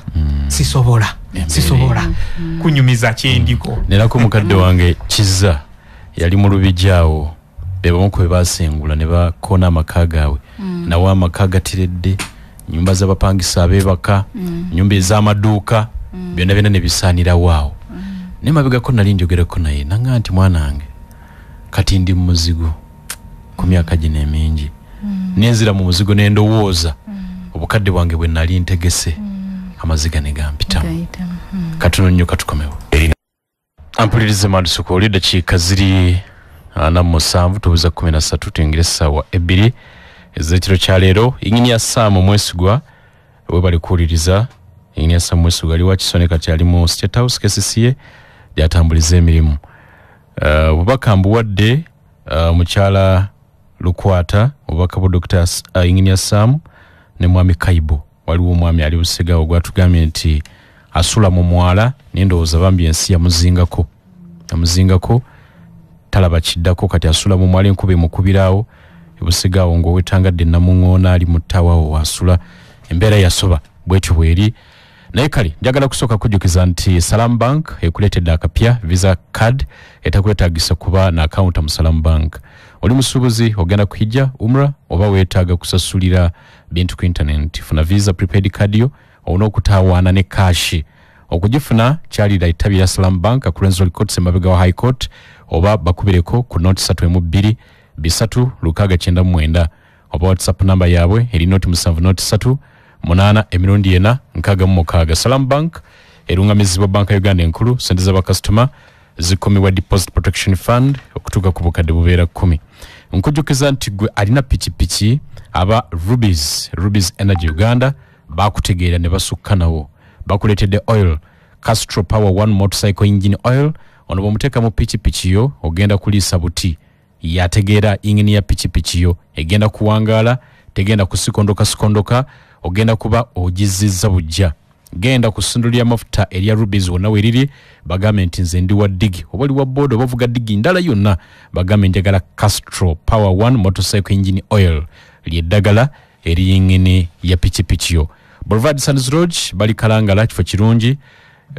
kunyumiza kyendiko nerako mukadde wange Kizza yali mu lubijaawo bebamu ku bebasengula ne bakoona amaka gaabwe nawo amaka gatiredde nyumba z'abapangisa abeebaka nyumba ez'amaduuka byonna byonna ne bisaanira waawo naye mabegako nali njogerako naye nanga nti mwanange kati ndi mu muzigo ku myaka gino emingi nenzira mu muzigo n'endowooza obukadde bwange bwe nali ntegese amaziga ne gampita katono nnyo katukomewo ampulirize madusuko oli dakiika ziri 47 tubuza 13 tuyingire essaawa 2 ezekiro kya leero ingini ya Sam Mwesigwa we bali kuwuliriza ingini ya Sam Mwesigwa ali wa Kisone kati ali mu State House KCCA lyatambuliza emirimu bubaka mbuwadde mukyala Lukwata obubaka bwa Dr. ingini ya Sam ne mwami Kaibo waliwo omwami ali Busega ogwatugambye nti asula mu mwala n'endowooza bambi ensi yamuzingako talaba kiddako kati asula mu mwala enkuba emukubiraawo Busegaawo ng'owetangadde Namuŋŋoona ali mu ttaawo wasula embeera yasoba bwetyo bweri naye kale njagala kusooka kujjukiza nti Salam Bank ekuleetedde akapya visa card etakwetaagisa kuba na akawunta mu Salam Bank oli musuubuzi ogenda kuhijja umra oba weetaaga kusasulira bintu ku internet funa visa prepaid card yo olina okutaawaana ne kaashi okugifuna kyalira ettabi lya Salam Bank Akulenzo Court emabega wa High Court oba bakubireko ku note 32 369 oba WhatsApp namba yaabwe eri note 7 8 emirundi 4 6 Salam Bank erungamizibwa banka Uganda enkulu sente za bakasitoma zikomebwa deposit protection fund okutuuka ku bukadde bubeera 10 nkujjukiza nti gwe alina pichipichi aba Rubies Energy Uganda bakutegeera ne basukka nawo bakuleetedde oil Castro Power 1 motorcycle engine oil ono bwomuteeka mu pichipichi yo ogenda kuliisa buti yategeera ingini ya pichipichi yo egenda kuwangaala tegenda kusikondoka ogenda kuba ogizizza bujja genda kusundulya mafuta eria Rubies wonna weriri bagambe nti nze ndi wa digi oba oli wa boda oba vuga digi ndala yonna bagambe njagala Castro Power 1 motorcycle engine oil lyeddagala eriyingini ya pichipichi yo Boulevard Sands Road bali kalangala kifo kirungi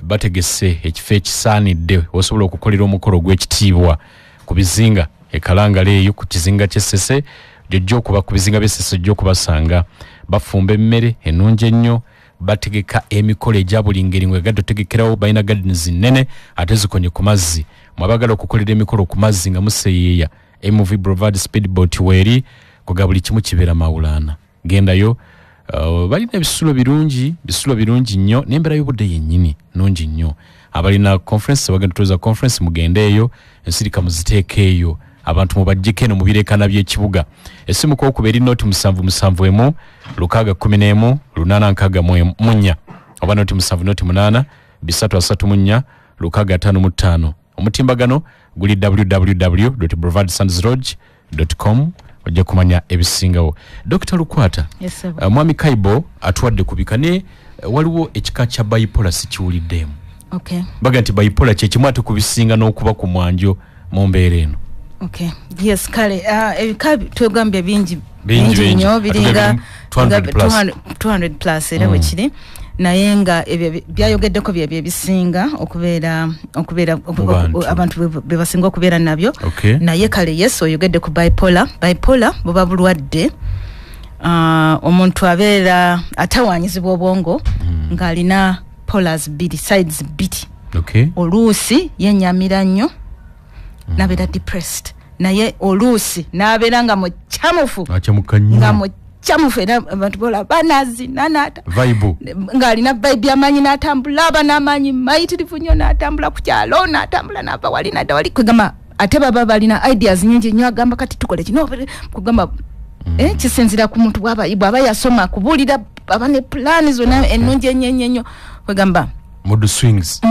bategese ekifo ekisaanidde osobola okukolera omukolo gw'ekitiibwa ku bizinga ekalangala eyo ku kizinga ky'Essese jjojja okuba ku bizinga by'Essese jjojja okubasanga bafumba emmere ennungi ennyo bategeka emikolo egya buli ngeri ng'egadde otegekerawo balina gardens nnene ate zikonye ku mazzi mwabagala okukolera emikolo ku mazzi nga museeyeeya MV Boulevard Speedboat weeri kuga buli kimu kibeera mawulaana gendayo balina ebisulo birungi nnyo n'embeera y'obudde yennyini nnungi nnyo abalina conference bagenda tuza conference mugende eyo ensirika muziteeka eyo abantu mubajjeko eno mu bireekana by'ekibuga essimu k'okubeera noti 771 611 864 oba noti 7 8 334 omutimbagano guli www.boulevardsandsroad.com ojja kumanya ebisingawo Dr. Lukwata yes, mwami Kaibo atuwadde kubikane waliwo ekika kya bipolar sikiwuliddemu okay baga nti bipolar kye kimu ate kubisinga n'okuba ku mwanjo mu mbeera eno okay yes kale ebika twegambye bingi nnyo biringa 200 plus era bwekiri naye nga ebyo byayogeddeko bye bisinga okubeera abantu bebasinga okubeera nabyo naye kale yes oyogedde ku bipolar buba bulwadde omuntu abeera atawanyizibwa obwongo ng'alina polars bidi sides bidi oluusi yenyamira nnyo nabeera depressed naye oluusi nabeera nga mukyamufu era abantu bola banazi nanata vibe ng'alina vibe y'amaanyi n'atambula aba n'amaanyi mayitirivu nnyo n'atambula ku kyalo n'atambula n'ava wali nadda wali kwegamba ate baba balina ideas nyingi nnyo agamba kati tukole kino kugamba kisinzira ku muntu bw'aba yasoma kubuulira aba ne plani zonna ennungi ennyo kwegamba mood swings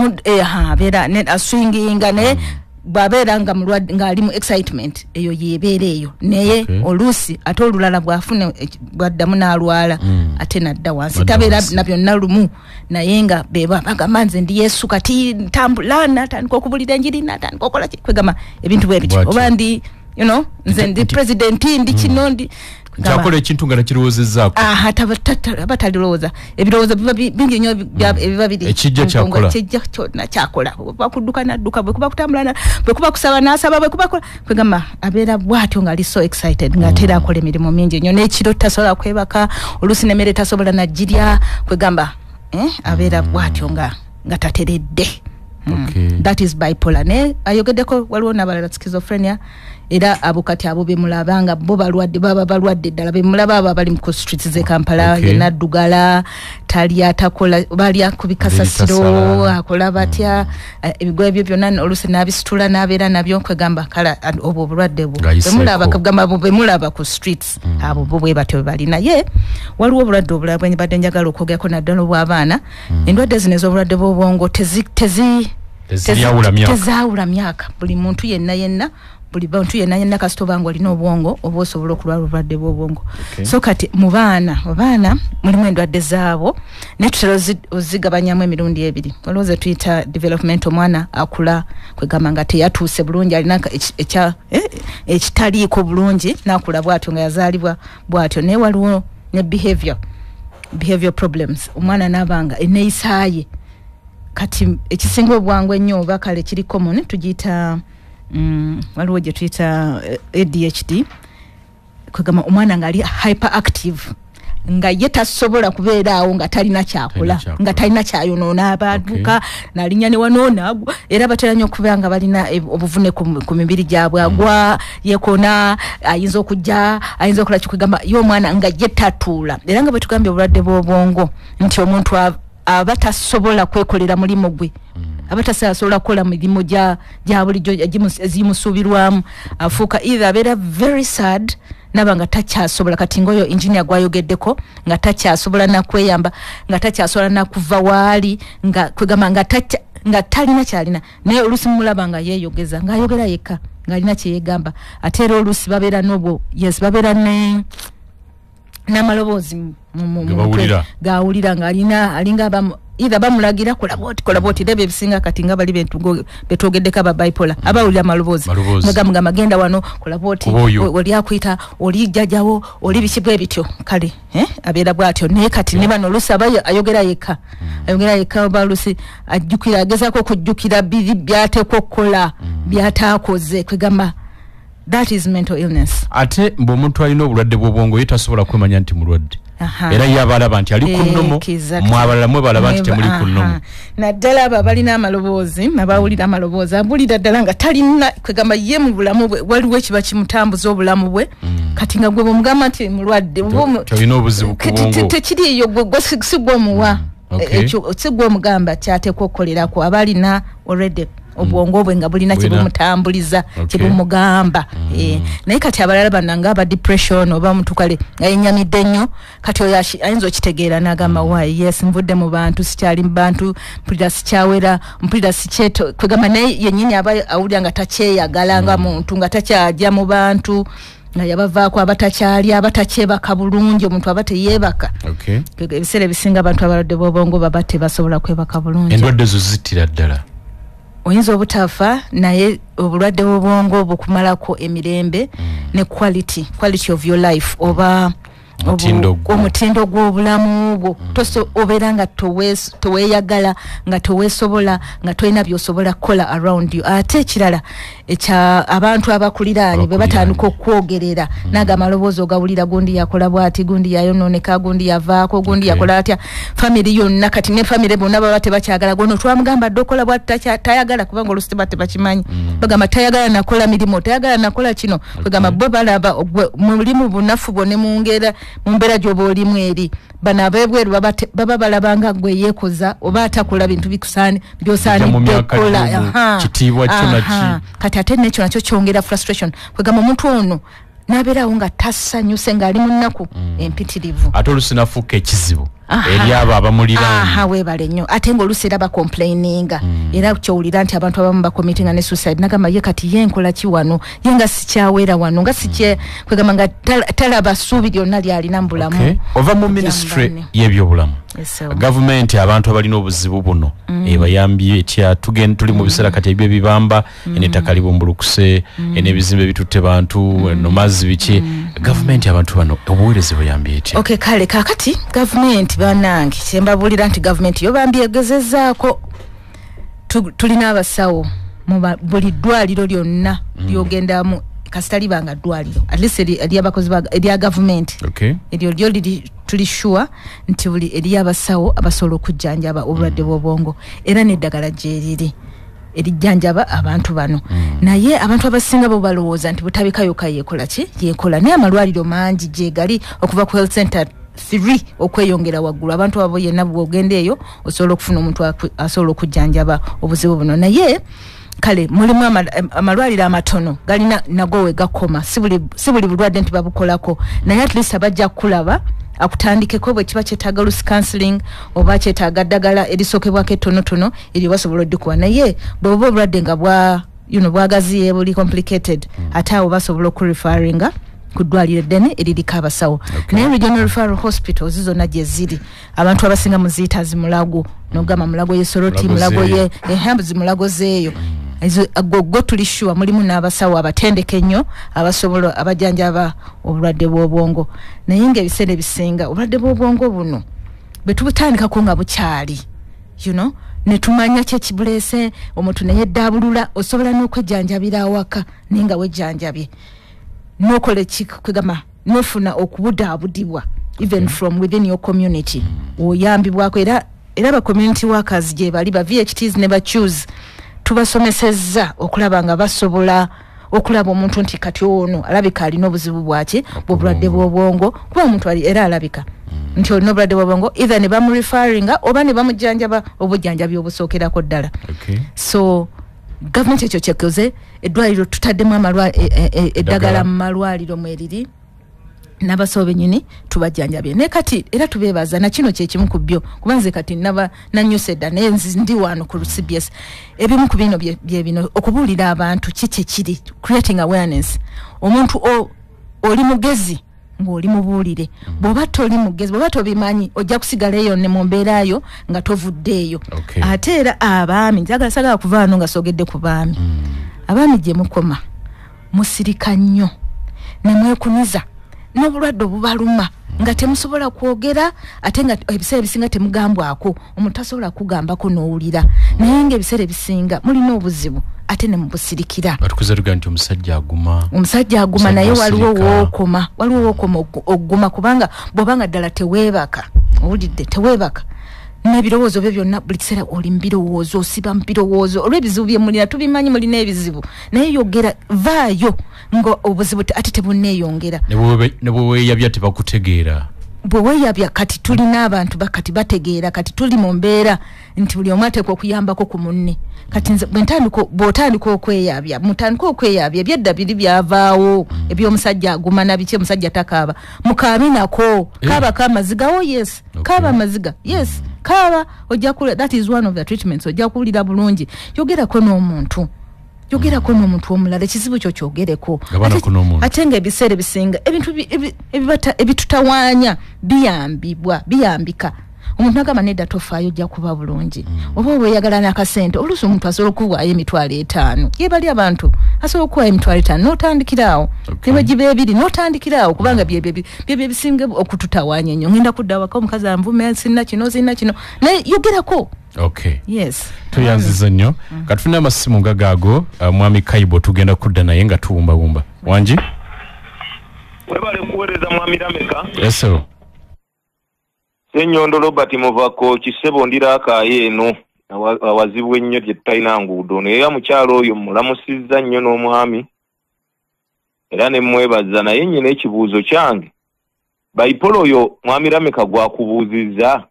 abeera aswinginga naye bwabeera nga mulwadde ng'ali mu excitement eyo yeebeera eyo naye oluusi ate olulala bw'afuna bwaddamu n'alwala ate nadda wansi tabeera na byonna lumu naye nga beba bagamba nze ndi Yesu kati ntambula natandika okubulira enjiri natandika okola kwegamba ebintu bwe bityo oba ndi nze ndi president ndi kino ndi kyakola ekintu nga nakirowoozezaako batalirowooza ebirowoozo biba bingi nnyo ebiba biri ekijja kyonna kyakola bakudduka nadduka bwekuba kutambula bwekuba kusaba n'asaba bwekuba kola kwegamba abeera bw'atyo ng'ali so excited ng'ateera akola emirimu mingi nnyo n'ekiro tasobola kwebaka oluusi n'emmere tasobola nagirya kwegamba abeera bw'atyo nga tateredde that is bipolar ne ayogeddeko waliwo n'abalala schizophrenia era abo kati abo bemulabanga bo balwadde baba balwadde ddala bemulaba aba bali mu streets ze Kampala Naddugala tali atakola bali akubikasasiro akola batya ebigo ebyo byonna olusi nabisitula nabeera nabyo kwegamba kala obo bulwadde bo bemulaba kugamba bo bemulaba ku streets abo bo bwe batyo bali naye waliwo obulwadde obulala bwe badde njagala okwogerako naddala obw'abaana endwadde zino ez'obulwadde bw'obwongo tezaawula myaka buli muntu yenna buli bantu yenna kasito bango alina obwongo oba osobola okulwala obulwadde bw'obwongo so kati mu baana mulimu endwadde zaabo naye tutera ozigabanyamu emirundi ebiri waliwo ze tuyita development omwana akula kwegamba nga teyatuuse bulungi alina ekitaliiko bulungi n'akula bw'atyo nga yazaalibwa bw'atyo naye waliwo ne behavior problems omwana n'abanga enneeyisaaye kati ekisinga obwangu ennyo oba kale kiri common tugiyita waliwo gye tuyita ADHD kwegamba omwana ngaali hyperactive nga ye tasobola kubeeraawo nga talina kyakola nga talina kyayonoona abaduka nalinya ne wanoona era batera nnyo okubeera nga balina obuvune ku mibiri gyabwe agwa yekoona ayinza okujja ayinza okola kikwegamba ye omwana nga ye tatuula era nga bwe tugambye obulwadde bw'obwongo nti omuntu aba tasobola kwekolera mulimu gwe abatasobola kukola mirimu gya bulijjo ezimusuubirwamu afuuka either abeera very sad naba nga takyasobola kati ngaoyo engineer gwayogeddeko nga takyasobola nakweyamba nga takyasobola nakuva waali nga kwegamba nga talina kyalina naye oluusi mulaba nga yeeyogeza ng'ayogera yekka ng'alina kyeyegamba ate era oluusi babeera n'obwo babeera n'amaloboozi gawulira ng'alinga either bamulagira kola boti lebe ebisinga kati nga bali betwogeddeko aba bipolar abawulira amaloboozi nga magenda wano kola boti oli akwita oli jjajawo oli bikibwe bityo kale abeera bwatyo naye kati ne bano oluusi aba ayogera yekka oba oluusi ajjukira agezaako okujjukira byateekwa okukola byataakoze kwegamba that is mental illness. Ate bw'omuntu alina obulwadde bw'obwongo ye tasobola kwemanya nti mulwadde. Era yabalaba nti ali ku nnomo mwabalala mwe balaba nti temuli ku nnomo. Naddala abo abalina amaloboozi abawulira amaloboozi abulira ddala nga talina kwegamba ye mu bulamu bwe waliwo ekiba kimutambuza obulamu bwe kati nga gwe bw'omugamba nti mulwadde talina obuzibu ku bwongo tekiriiyo gwe sigwa omuwa ekyo sigwa omugamba kyateekwa okukolerako aba alina already obwongo bwe nga bulina kyebumutambuliza kyebumugamba naye kati abalala bananga aba depression oba mutukale ayenyamidde nnyo kati oyo ayinza okitegeera n'agamba why yes nvudde mu bantu sikyali mu bantu mpulira sikyawera mpulira sikyeto kwegamba naye yennyini aba awulira nga takyeyagala nga muntu nga takyajja mu bantu nga yabavaako abatakyali abatakyebaka bulungi omuntu aba teyeebaka ebiseera ebisinga abantu abalwadde b'obwongo baba tebasobola kwebaka bulungi. Endwadde zo zittira ddala oyinza obutafa naye obulwadde bw'obwongo bukumalako emirembe ne quality of your life oba omutindo gw'obulamu bwo obeera nga toweeyagala nga toweesobola nga tolina by'osobola kukola around you. Ate ekirala abantu abakuliraanye bwe batandika okwogerera naga amaloboozi ogawulira gundi yakola bw'ati gundi yayonooneka gundi yavaako gundi yakola atya famire yonna kati ne famire bonna baba tebakyagala gono twamugamba dde okola bw'ati tayagala kubanga olusi tebakimanyi bagamba tayagala nakola mirimu tayagala nakola kino bagamba bwe balaba mulimu bunafu bwo ne mu mbeera gy'oba olimu eri bano ab'ebweru baba balabanga gwe yeekoza oba atakola bintu by'osaanidde okukola kitiibwa kyo naki kati ate nekyo nakyo kyongera frustration kwegamba omuntu ono n'abeerawo nga tasanyuse ng'ali mu nnaku empitirivu ate oluusi nafuuka ekizibu eri abo abamuliraanye weebale nnyo ate ng'oluusi era bacomplaininga era kyowulira nti abantu abamu bakomitinga ne suicide nagamba ye kati ye nkola ki wano ye nga sikyaweera wano nga kwegamba nga talaba ssuubi lyonna lyalina mu bulamu. Ova mu ministry y'ebyobulamu gavumenti abantu abalina obuzibu buno ebayambye etya tuli mu biseera kati ebyo ebibamba n'ettaka libumbulukuse n'ebizimbe bitutte bantu no mazzi biki gavumenti abantu bano obuweereza buyambye etya? Kale kakati gavumenti banange kyembabulira nti gavumenti yo bambyegezezaako tulina abasawo mu buli ddwaliro lyonna lyogendamu kasitali banga ddwaliro at least eryabakozi erya gavumenti eryo lyo tuli sure nti eri abasawo abasobola okujjanjaba obulwadde bw'obwongo era n'eddagala gye riri erijjanjaba abantu bano naye abantu abasinga bo balowooza nti butabikayoka yekola ki yekola naye amalwaliro mangi gyegali okuva ku health center 3 okweyongera waggulu abantu abo yenna bwogenda eyo osobola okufuna omuntu asobola okujjanjaba obuzibu buno naye kale mulimu amalwaliro amatono galina nago we gakoma si buli bulwadde nti babukolako naye at least abajja kulaba akutandikeko bwe kiba kyetaaga loose counseling oba kyetaaga ddagala erisookebwako ettonotono eryo basobola oddikuwa naye bwebuba obulwadde nga bwagaziye buli complicated ate awo basobola okurefaringa ku ddwaliro eddene eririko abasawo naye regional referral hospitals zonna gye ziri abantu abasinga muziyita zimulago nogamba mulago yesoroti mulago ye ehambuzi mulago zeeyo go tulishuwa mulimu n'abasawo abatendeke ennyo abasobola abajjanjaba obulwadde bw'obwongo naye ng'ebiseera ebisinga obulwadde bw'obwongo buno bwe tubutandikako nga bukyali ne tumanya kyekibuleese omuntu naye eddabulula osobola n'okwejjanjabira awaka naye nga wejjanjabye n'okola kwegamba n'ofuna okubudaabudibwa even from within your community oyambibwako era ba community workers gye bali ba VHTs ne ba choose tubasomesezza okulaba nga basobola okulaba omuntu nti kati ono alabika alina obuzibu bwaki bw'obulwadde bw'obwongo kuba omuntu ali era alabika nti olina obulwadde bw'obwongo either ne bamurefaringa oba ne bamujjanjaba obujjanjabi obusookerako ddala so gavumenti ekyo kyekoze eddwaliro tutaddemu eddagala mu malwaliro mweriri n'abasawo bennyini tubajjanjabye naye kati era tubeebaza na kino kyekimu ku byo kuba nze kati nanyuse edda naye ndi wano ku CBS ebimu ku bino bye bino okubuulira abantu kiki kiri creating awareness omuntu oli mugezi ng'oli mubuulire bw'oba toli mugezi bw'oba tobimanyi ojja kusigala eyo ne mu mbeerayo nga tovuddeeyo ate era abaami njagala sagala kuva wano nga soogedde ku baami abaami gye mukoma musirika nnyo ne mwekuniza n'obulwadde obubaluma nga temusobola kwogera ate nga ebiseera ebisinga temugambwako omuntu tasobola kugambako n'owulira naye ng'ebiseera ebisinga mulina obuzibu ate ne mubusirikira batukuza tuga nti omusajja aguma naye waliwo wookoma okuguma kubanga bw'obanga ddala teweebaka owulidde teweebaka n'ebirowoozo byo byonna buli kiseera oli mubirowoozo osiba mubirowoozo olw'ebizibu bye mulina tubimanyi mulina ebizibu naye yogera vaayo nga obuzibu ate tebunneeyongera ne bweweeyabya tebakutegeera bwe weeyabya kati tulina abantu kati bategeera kati tuli mu mbeera nti buli omu ateekwa okuyambako ku munne kati nze bw'otandika okweyabya mutandika okweyabya ebyedda biri byavaawo eby'omusajja aguma nabiki omusajja takaaba mukaabi nako kaaba kamaziga yes kaaba amaziga yes kaaba ojja kula that is one of the treatments ojja kuwulira bulungi yogerako n'omuntu omulala ekizibu kyo kyogereko ate nga ebiseera ebisinga ebintu ebitutawaanya biyambika omuntu agamba nedda tofaayo ojja kuba bulungi oba obweyagala n'akasente oluusi omuntu asobola okuwaayo $5,000 yebali abantu asobola okuwaayo $5,000 n'otandikiraawo nebagiba ebiri n'otandikiraawo kubanga byebyo ebisinga okututawaanya ennyo ngenda kudda waka omukazi anvume sirina kino naye yogerako yes tuyanziza nnyo katufuna amasimu nga gaago mwami Kaibo tugenda kudda naye nga tuwumbawumba wangi webale kuweereza mwami Lameka eso Senyondo Robert Movako kisebo ndirakaayo eno awazibu ennyo tetalina nguudo naye mukyalo oyo mulamusizza nnyo n'omwami era ne mwebaza naye nnyina ekibuuzo kyange bayipolo oyo mwami Lameka gwakubuuzizza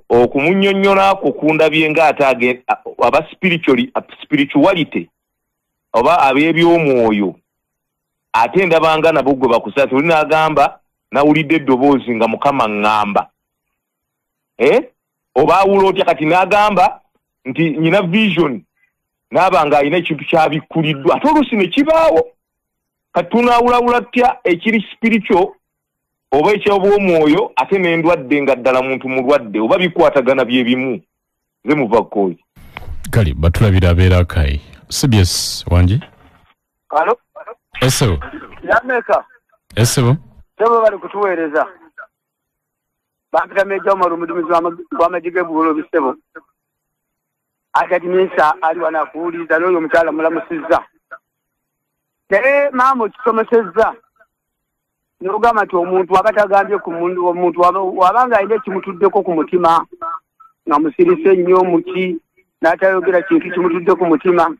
okumunnyonnyola kukundabye ng'ate aba spirituality oba ab'ebyomwoyo ate ndabanga nabo gwe bakusasa oli n'agamba nawulidde eddoboozi nga Mukama ngamba oba awula otya kati n'agamba nti nyina vision n'aba ng'alina ekintu kyabikkuliddwa ate oluusi ne kibaawo kati tunaawulawula tya ekiri spiritual oba ekyobwomwoyo ate n'endwadde nga ddala muntu mulwadde oba bikwatagana bye bimu ze muvakkoyi kale batulabira abeera kayi CBS wangi Alo eso Lameka eso sebo bali kutuweereza bampita meja omalumudumizi w'amagye bulo bisebo akati Misa ali wanakuuliza n'oyo omukyala mulamusizza naye maama okisomesezza n'ogamba nti omuntu abatagambye ku mundu omuntu wabanga alina ekimutuddeko ku mutima nga musirise nnyo muki n'atayogera kintu kimutudde ku mutima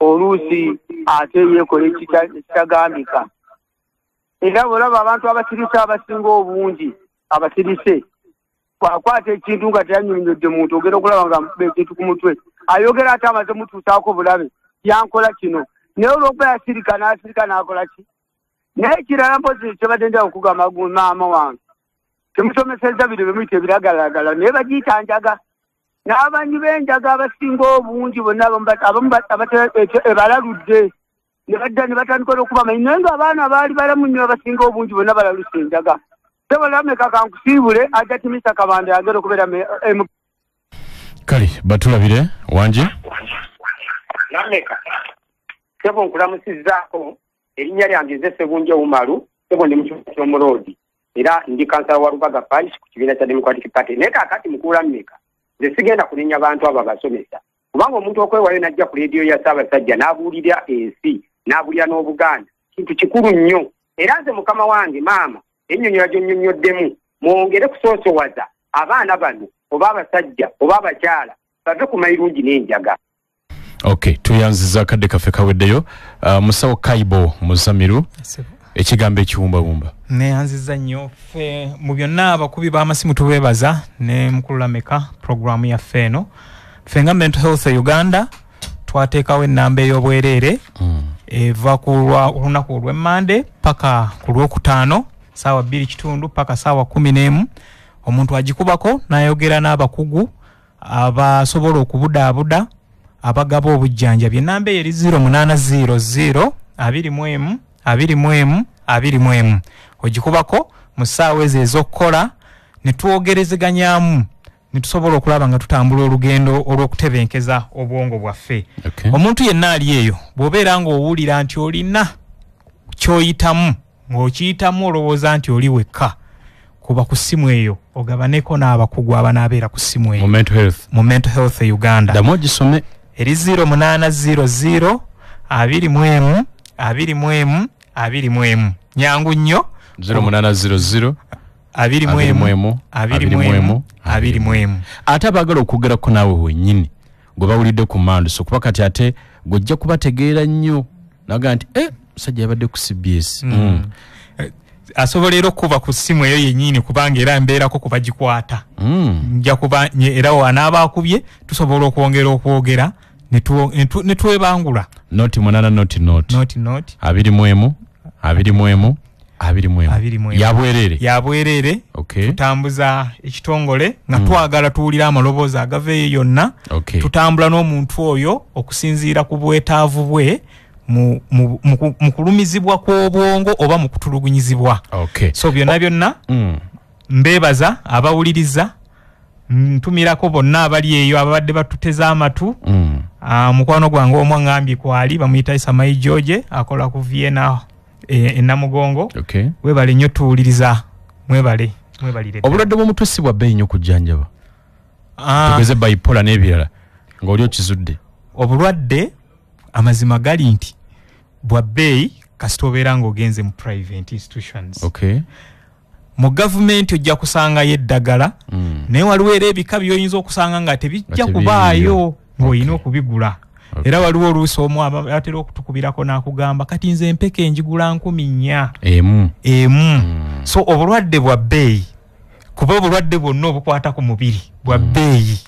oluusi ate yeekola ekitagambika. Era bw'olaba abantu abasirise abasinga obungi abasirise bw'akwata ekintu nga teyanyunyodde muntu ogenda okulaba nga amukuba ekintu ku mutwe ayogera ate amaze mutuusaako bulabe yankola kino naye olwokuba yasirika n'akola ki. Naye ekirala mpozi kyebadde njala okugamba maama wange temusomesezza bino bemuyita ebiragalagala naye bagiyita njaga. N'abanyi b'enjaga abasinga obungi bonna ebalaludde ne badda ne batandika okuba manyi naye ng'abaana baali balamu nnyo abasinga obungi bonna balaluse enjaga. Tebalameka kankusiibule ajja timisa kabanda yagera okubeera kale batulabire wanje nameka sebo nkulamusizzaako erinnya lyange nze Sebunje Umaru sebo ndi mukibuga ky'Omuloodi era ndi kansala wa Lubaga Parish ku kibiina kya Democratic Party. Naye kaakati mukula mmeka nze sigenda kunenya bantu abo abasomesa kubanga omuntu okwewayo najja ku leediyo ya Ssaabasajja n'abuulira ensi n'abuulira n'Obuganda kintu kikulu nnyo. Era nze mukama wange maama ennyonnyola gy'onnyonnyoddemu mwongere kusoosowaza abaana bano oba abasajja oba abakyala bave ku mayirungi n'enjaga. Okay, tuyanziza akadde kaffe kaweddeyo. Musawo Kaibo Muzamiru ekigambo ekiwumbawumba. Neyanziza nnyo ffe mu byonna abakubi b'amasimu tubeebaza ne Mukulu Meka programu yaffe eno. Ffe nga Mental Health Uganda twateekawo ennamba ey'obwereere eva ku lunaku olw'Emmande paka ku Lwokutaano saawa 2:00 paka saawa 11 omuntu agikubako n'ayogera n'abakugu abasobola okubudaabuda abagaba obujjanjabi. Ennamba eri 0800 21 ogikubako mu ssaawa ezo ez'okukola ne twogerezeganyaamu ne tusobola okulaba nga tutambula olugendo olw'okutebenkeza obwongo bwaffe. Omuntu yenna ali eyo bw'obeera ng'owulira nti olina ky'oyitamu ng'okiyitamu olowooza nti oli wekka kuba ku ssimu eyo ogabaneko n'abakugu abanaabeera ku ssimu eyo mu Mental Health Uganda. Damu gisome eri 0800 21 nyangu nnyo 0800 21 ate abagala okugerako naawe wennyini gwe bawulidde ku mando so kuba kati ate gojja kubategeera nnyo naga nti musajja yabadde ku CBS. Asobola era okuva ku ssimu eyo yennyini kubanga era mbeerako kubagikwata nja kuba era wanaaba akubye tusobola okwongera okwogera ne twebangula. Noti 8 noti 21 yabwerere tutambuza ekitongole nga twagala tuwulira amaloboozi agaveeyo yonna. Tutambula n'omuntu oyo okusinziira ku bwetaavu bwe mu kulumizibwa kw'obwongo oba mu kutulugunyizibwa. So byonna mbeebaza abawuliriza ntumirako bonna abali eyo ababadde batuteza amatu. Mukwano gwange omu ngambye kwali bamuyita Isamayi George akola ku Vienna Namugongo. Webale nnyo tuwuliriza mwebalire. Obulwadde bw'omutwe si bwa bbeeyi nnyo kujjanjaba tugeze bipolar n'ebirala ng'oli okizudde. Obulwadde amazima gali nti bwa bbeeyi kasita obeera ng'ogenze mu private institutions. Mu gavumenti ojja kusangayo eddagala naye waliwo era ebika by'oyinza okusanga nga tebijja kubaayo ng'olina okubigula. Era waliwo oluusi omu atera okutukubirako n'akugamba kati nze empeke enjigula 1,000 so obulwadde bwa bbeeyi kuba obulwadde bwonna obukwata ku mubiri bwa bbeeyi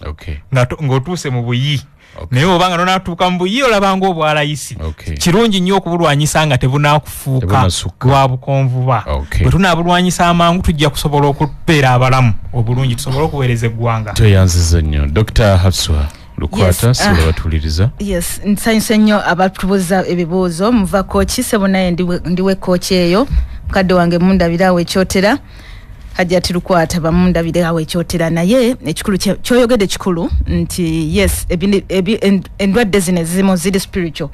ng'otuuse mu buyi. Naye obanga nonaatuuka mu buyi olabanga obwalayisi. Kirungi nnyo okubulwanyisa nga tebunaakufuuka lwa bukonvuba. Bwe tunaabulwanyisa amangu tujja kusobola okubeera abalamu obulungi tusobole okuweereza eggwanga. Tweyanziza nnyo Dr. Hafswa Lukwata sula batuliriza. Yes, nsanyuse nnyo abatubuuza ebibuuzo muva kooki sebo naye ndiwe kooki eyo mukadde wange mundabirawo ekyotera Hajjati Lukwata bamundabirawo ekyotera naye ekikulu kyoyogedde kikulu nti yes endwadde zino ezimu ziri spiritual.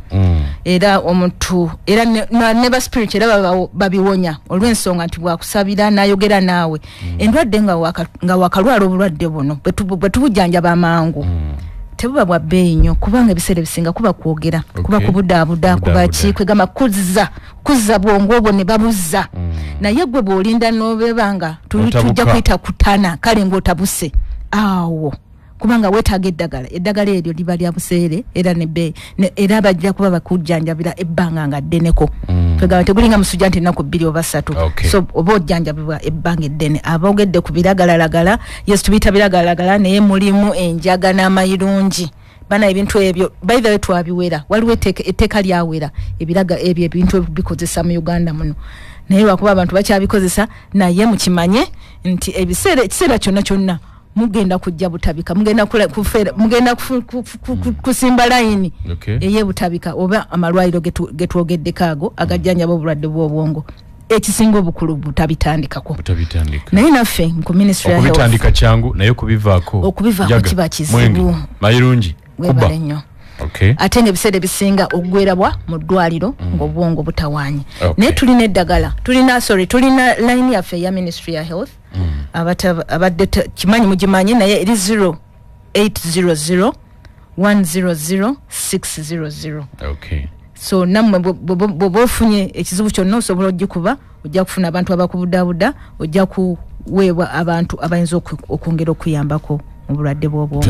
Era omuntu era neba spiritual era babiwonya olw'ensonga nti bwakusabira n'ayogera naawe endwadde nga wakalwala obulwadde buno bwe tubujjanjaba amangu tebuba bwa bbeeyi nnyo kubanga ebiseera ebisinga kuba kwogera kuba kubudaabuda kuba kikwegamba kuzza bwongo obwo ne babuzza naye gwe bw'olinda n'obeebanga tujja kuyita kutana kale ng'otabuse awo kubanga wetaaga eddagala eryo liba lya buseere era nebbe era bajja kuba bakujjanjabira ebbanga nga ddeneko twegamba tegulinga musujja nti ennaku 2 oba 3 so oba ojjanjabibwa ebbanga eddene aboogedde ku biragalalagala yes tubiyita biragalalagala naye mulimu enjaga n'amayirungi bana ebintu ebyo by the way twabiwera waliwo etteeka lyawera ebiraga ebyo ebintu bikozesa mu Uganda muno naye lwakuba abantu bakyabikozesa naye mukimanye nti ekiseera kyonna mugenda kujja butabika mugenda kusimba layini eye butabika oba amalwaliro getwogeddeko ago agajjanjaba obulwadde bw'obwongo ekisinga obukulu butabitandikako naye naffe ku ministry okubitandika kyangu naye okubivaako kiba kizibu mayirungi kuba ate ng'ebiseera ebisinga okuggwerabwa mu ddwaliro ng'obwongo butawaanye naye tulina eddagala tulina layini yaffe eya ministry ya health abadde kimanyi mugimanyi naye eri 0800 100 600 so nammwe bw'oba ofunye ekizibu kyonna osobola ogikuba ojja kufuna abantu abakubudaabuda ojja kuweebwa abantu abayinza okwongera okuyambako obulwadde bw'obwongo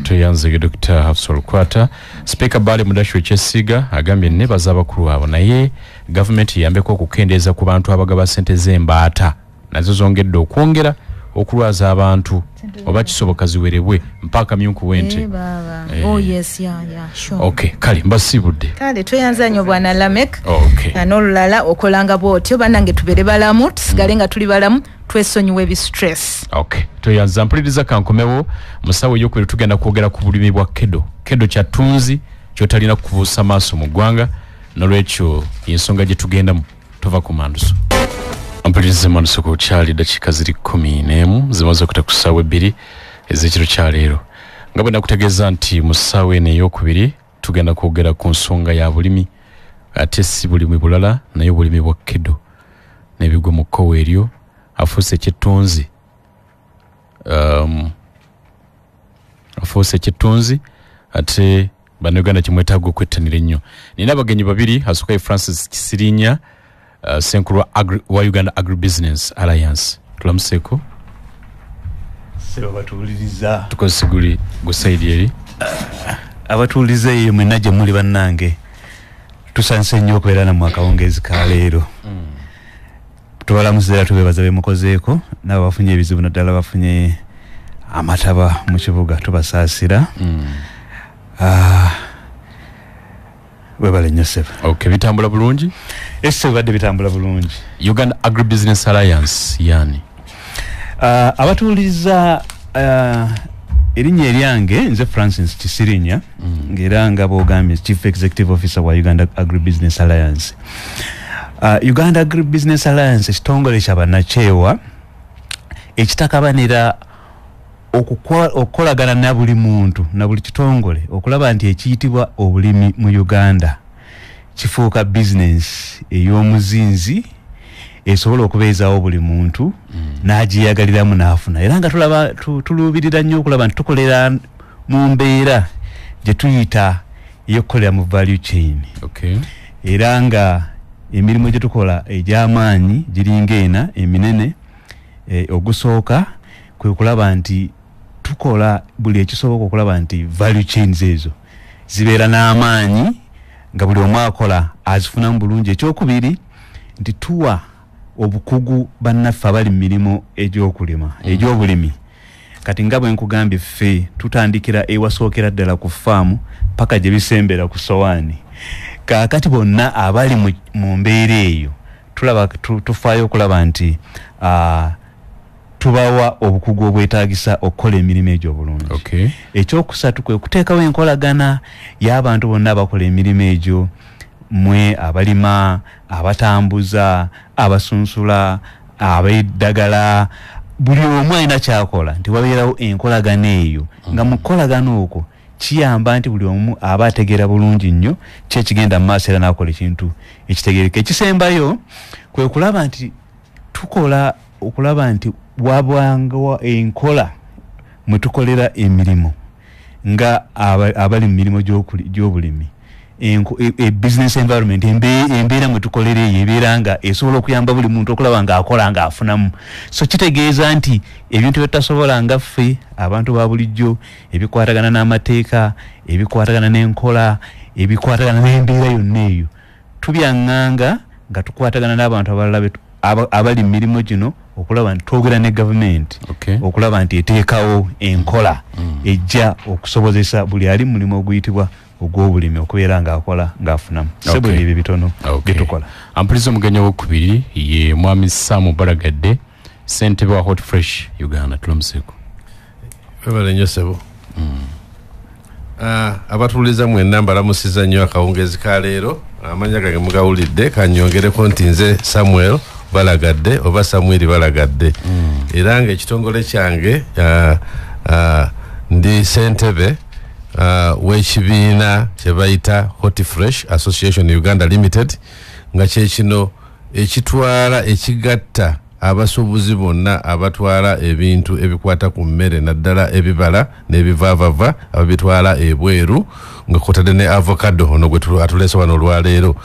tweyanzige Dr. Hafsol Kwata Speaker Bale Mudashu Ekyesiga agambye nebaza abakulu abo naye gavumenti yambeko okukendeeza ku bantu abagaba ssente z'embaata nazo zongedde okwongera okulwaza abantu oba kisoboka ziwerebwe mpaka myuku wente sure. Kale mbasibudde kale tweyanza nnyo bwana Lamek n'olulala okolanga bw'otyo bannange tubeere balamu tusigale nga tuli balamu twesonyiwe ebistress tweyanza mpuliriza kankomewo musawo ey'okubiri tugenda kwogera ku bulimi bwa kedo kya ttunzi kyotalina kubuusa maaso mu ggwanga n'olwekyo ensonga gye tugendamu tova ku manduso mpuliriza manduso ku kyali dakiika ziri 11 zimaze okuta ku ssaawa 2 ez'ekiro kya leero nga bwe nakutegeeza nti mu ssaawa eno ey'okubiri tugenda kwogera ku nsonga ya bulimi ate si bulimi bulala naye bulimi bwa kedo n'ebigwa mu kkowa eryo afuuse ekittunzi ate bannayuganda kimwetaaga okwettanira ennyo nina abagenyi babiri asukayi Francis Kisirinya senkulu wa Uganda Agribusiness Alliance tulamuseeko batuwuliriza tukosiguli gusaidi eri abatuwuliriza eyo mwenna gye muli bannange tusanise nnyo okubeera nammwe akawungeezi ka leero tubalamuza era tubebaza bemukozeeko nabo bafunye ebizibu naddala bafunye amataba mu kibuga tubasaasira webale nnyo seba bitambula bulungi badde bitambula bulungi Uganda Agribusiness Alliance yani abatuwuliriza erinnya eryange nze Francis Kisirinya ng'era nga bw'ogambye Chief Executive Officer wa Uganda Agribusiness Alliance. Uganda Agribusiness Alliance ekitongole kya bannakyewa ekitakabanira okukolagana na buli muntu na buli kitongole okulaba nti ekiyitibwa obulimi mu Uganda kifuuka business ey'omuzinzi esobola okubeezaawo buli muntu n'agiyagaliramu n'afuna era nga tuluubirira nnyo okulaba nti tukolera mu mbeera gye tuyita ey'okukolera mu value chain era nga emirimu gye tukola egy'amaanyi giringa ena eminene ogusooka kwe kulaba nti tukola buli ekisoboka okulaba nti value chains ezo zibeera n'amaanyi nga buli omu akola azifunamu bulungi. Ekyokubiri nti tuwa obukugu bannaffe abali mu mirimu egy'okulima egy'obulimi kati nga bwe nkugambye ffe tutandikira ewasookera ddala ku faamu paka gye bisembera ku sowaani kaakati bonna abali mu mbeera eyo tulaba tufaayo okulaba nti tubawa obukugu obwetaagisa okukola emirimu egyo obulungi. Ekyokusatu kwe kuteekawo enkolagana y'abantu bonna abakola emirimu egyo mwe abalima abatambuza abasunsula abeddagala buli omu alina kyakola nti wabeerawo enkolagana eyo nga mu nkolagana okwo kiyamba nti buli omu aba ategeera bulungi nnyo kyekigenda mu maaso era n'akola ekintu ekitegeereka. Ekisembayo kwe kulaba nti tukola okulaba nti wabwangawa enkola mwe tukolera emirimu nga abali mu mirimu gy'obulimi business environment embeera mwe tukolera eyo ebeera nga esobola okuyamba buli muntu okulaba nga akola nga afunamu. So kitegeeza nti ebintu byetasobola nga ffe abantu ba bulijjo ebikwatagana n'amateeka, ebikwatagana n'enkola, ebikwatagana n'embeera yonna eyo tubyaŋŋanga nga tukwatagana n'abantu abalala abali mu mirimu gino okulaba nti twogera ne gavumenti okulaba nti eteekawo enkola ejja okusobozesa buli ali mu mulimu oguyitibwa ogw'obulimi okubeera ng'akola ng'afunamu. Sebo ebyo bitono byetukola. Ampuliza omugenyi owokubiri ye mwami Samu Balagadde, ssentebe wa Hot Fresh Uganda. Tulamuseeko. Webale nnyo Sebo. Abatuuliza mwenna mbalamusiza nnyo akawungezi ka leero. Amanya gange mugawulidde kanyongereko nti nze Samuel Balagadde oba Samuel Balagadde. Era ng'ekitongole kyange ndi ssentebe w'ekibiina kye bayita Hot Fresh Association Uganda Limited nga kye kino ekitwala ekigatta abasuubuzi bonna abatwala ebintu ebikwata ku mmere naddala ebibala n'ebivaavava ababitwala ebweru nga kwotadde ne avocado ono gwe atuleese wano olwaleero.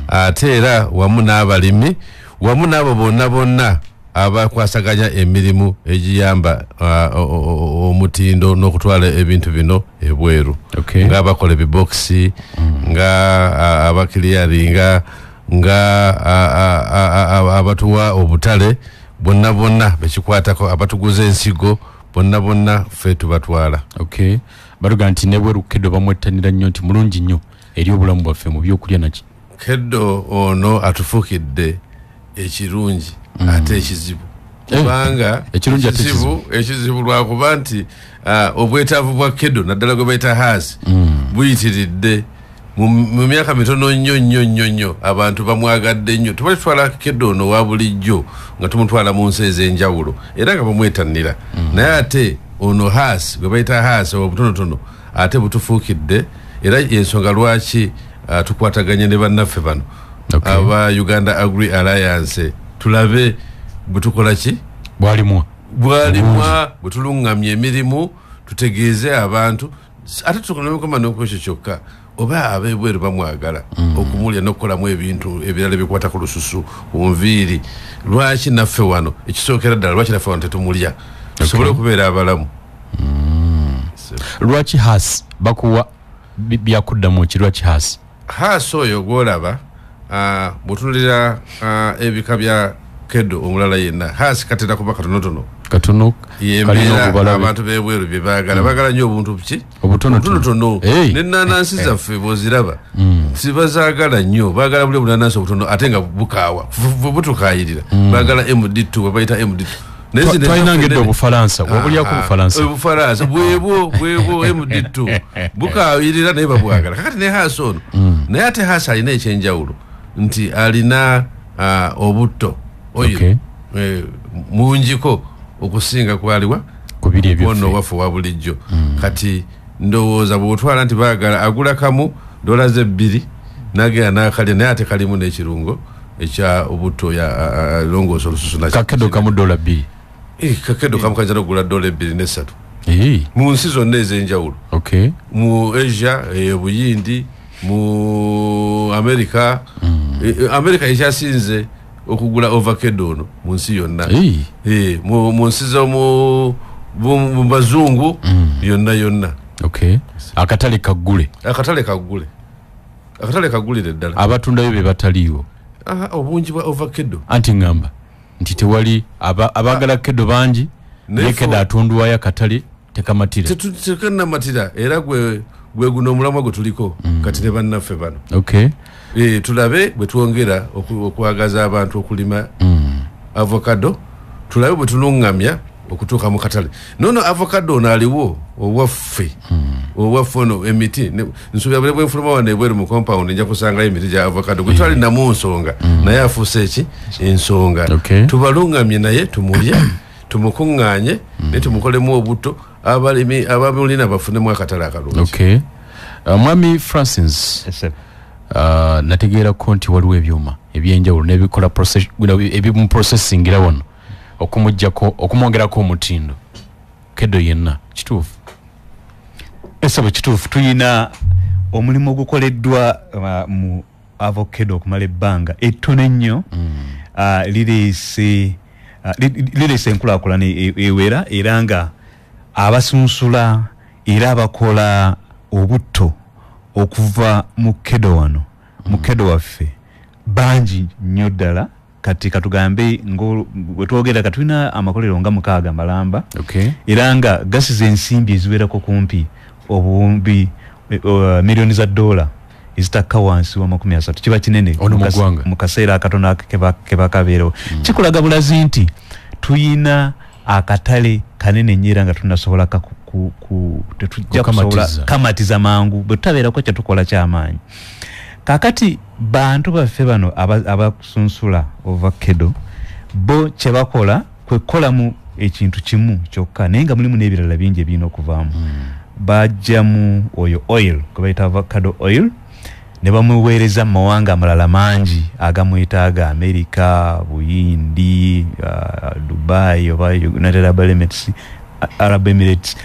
Ate era wamu n'abalimi wamu n'abo bonna abakwasaganya emirimu egiyamba omutindo n'okutwala ebintu bino ebweru. Nga abakola ebibokisi, nga abakiliyaringa, nga abatuwa obutale bonna bekikwatako, abatuguza ensigo bonna ffe tubatwala. Baluga nti nebweru Keddo bamwettanira nnyo nti mulungi nnyo eri obulamu bwaffe mu byokulya naki. Keddo ono atufuukidde ekirungi ate ekizibu. Kubanga ekizibu lwakuba nti obwetaavu bwa Keddo naddala gwe bayita haasi buyitiridde mu myaka mitono nnyo abantu bamwagadde nnyo. Tubatwala Keddo ono wa bulijjo nga tumutwala mu nsi ez'enjawulo era nga bamwettanira. Naye ate ono haasi gwe bayita haasi obutonotono ate butufuukidde era ensonga lwaki tukwataganye ne bannaffe bano aba Uganda Agri Alliance tulabe butukola ki bwalimwa butulungamye emirimu tutegeeze abantu ate tukonomekoma n'okwekyo kyokka oba abebweru bamwagala okumulya n'okukolamu ebintu ebirala bikwata ku lususu onviiri. Lwaki naffe wano ekisookera ddala lwaki naffe wano tetumulya tusobole okubeera abalamu. Lwaki haasi bakuwa byakuddamu ki? Lwaki haasi oyo gwolaba bw'otunulira ebika bya Keddo omulala yenna haasi katera kuba katono yembeera abantu b'ebweru bye baagala nnyo obuntu ki obutonotono n'ennaanansi zaffe bw'oziraba sibazaagala nnyo, baagala buli obunnaanansi obutono ate nga bukaawa butukaayirira. Baagala MD2 bwe bayita MD2. Twayinangedde Obufalansa wabulyako Obufalansa bwebwo MD2 bukaayirira naye babwagala. Kakati ne haasi ono naye ate haasi alina ekyenjawulo nti alina obutto oyo munjiko okusinga kwaliwa ono waffe wa bulijjo. Kati ndowooza bw'otwala nti baagala agula kamu $2 nagera n'akalya naye ate kalimu n'ekirungo ekya obutto ya longoosa olususu kakedo kamu $2 kakedo kamu kajja n'okugula $2.3 mu nsi zonna ez'enjawulo. Mu Asia Buyindi, mu America ekyasinze okugula ovacado ono mu nsi yonna mu nsi z'omu bazungu yonna. Akatale kagulire ddala abatundayo be bataliiwo obungi bwa ovacado anti ngamba nti tewali abagala Keddo bangi naye Keddo atundwayo akatale tekanamatira era gwe guno omulamwa gwe tuliko kati ne bannaffe bano. Tulabe bwe twongera okwagaza abantu okulima avocado, tulabe bwe tulungamya okutuuka mu katale. Nono avocado ono aliwo owaffe ono emiti nsuubira bule bwenfuluma wano ebweru mu compound nja kusangayo emiti gya avocado gwe twali namu nsonga naye afuuse eki ensonga. Tubalungamye naye tumulya tumukuŋŋaanye ne tumukolemu obutto abalimi abamulina bafunemu akatale akalungi. Mwami Francis nategeerako nti waliwo ebyuma ebyenjawulo n'ebikola ebimu processingira wano okumwongerako omutindo Keddo yenna kituufu? Esaba kituufu. Tuyina omulimu gukoleddwa mu avocado okumala ebbanga ettono ennyo lireese enkulaakulana ewera era nga abasunsula era abakola obutto okuva mu kedo wano mu kedo waffe bangi nnyo ddala kati katugambe wetwogera katulina amakolero nga 6 Malamba era nga gasiza ensimbi eziwerako kumpi obuwumbi milioni za $, ezitakka wansi wa 30 kiba kinene mu kaseera akatono kebakabeerawo kikulaga bulazi nti tuyina akatale kanene nnyo era nga tunasobola tetujja kusobola kamatiza mangu bwe tutabeerako kyetukola kyamaanyi kakati bantu baffe bano abakusunsula ovakkedo bo kyebakola kwekolamu ekintu kimu kyokka naye nga mulimu n'ebirala bingi ebirina okuvaamu bajjamu oyo oil kwe bayita avocado oil ne bamuweereza mu mawanga amalala mangi agamwetaaga Amerika, Buyindi, Dubai oba United Arab Emirates,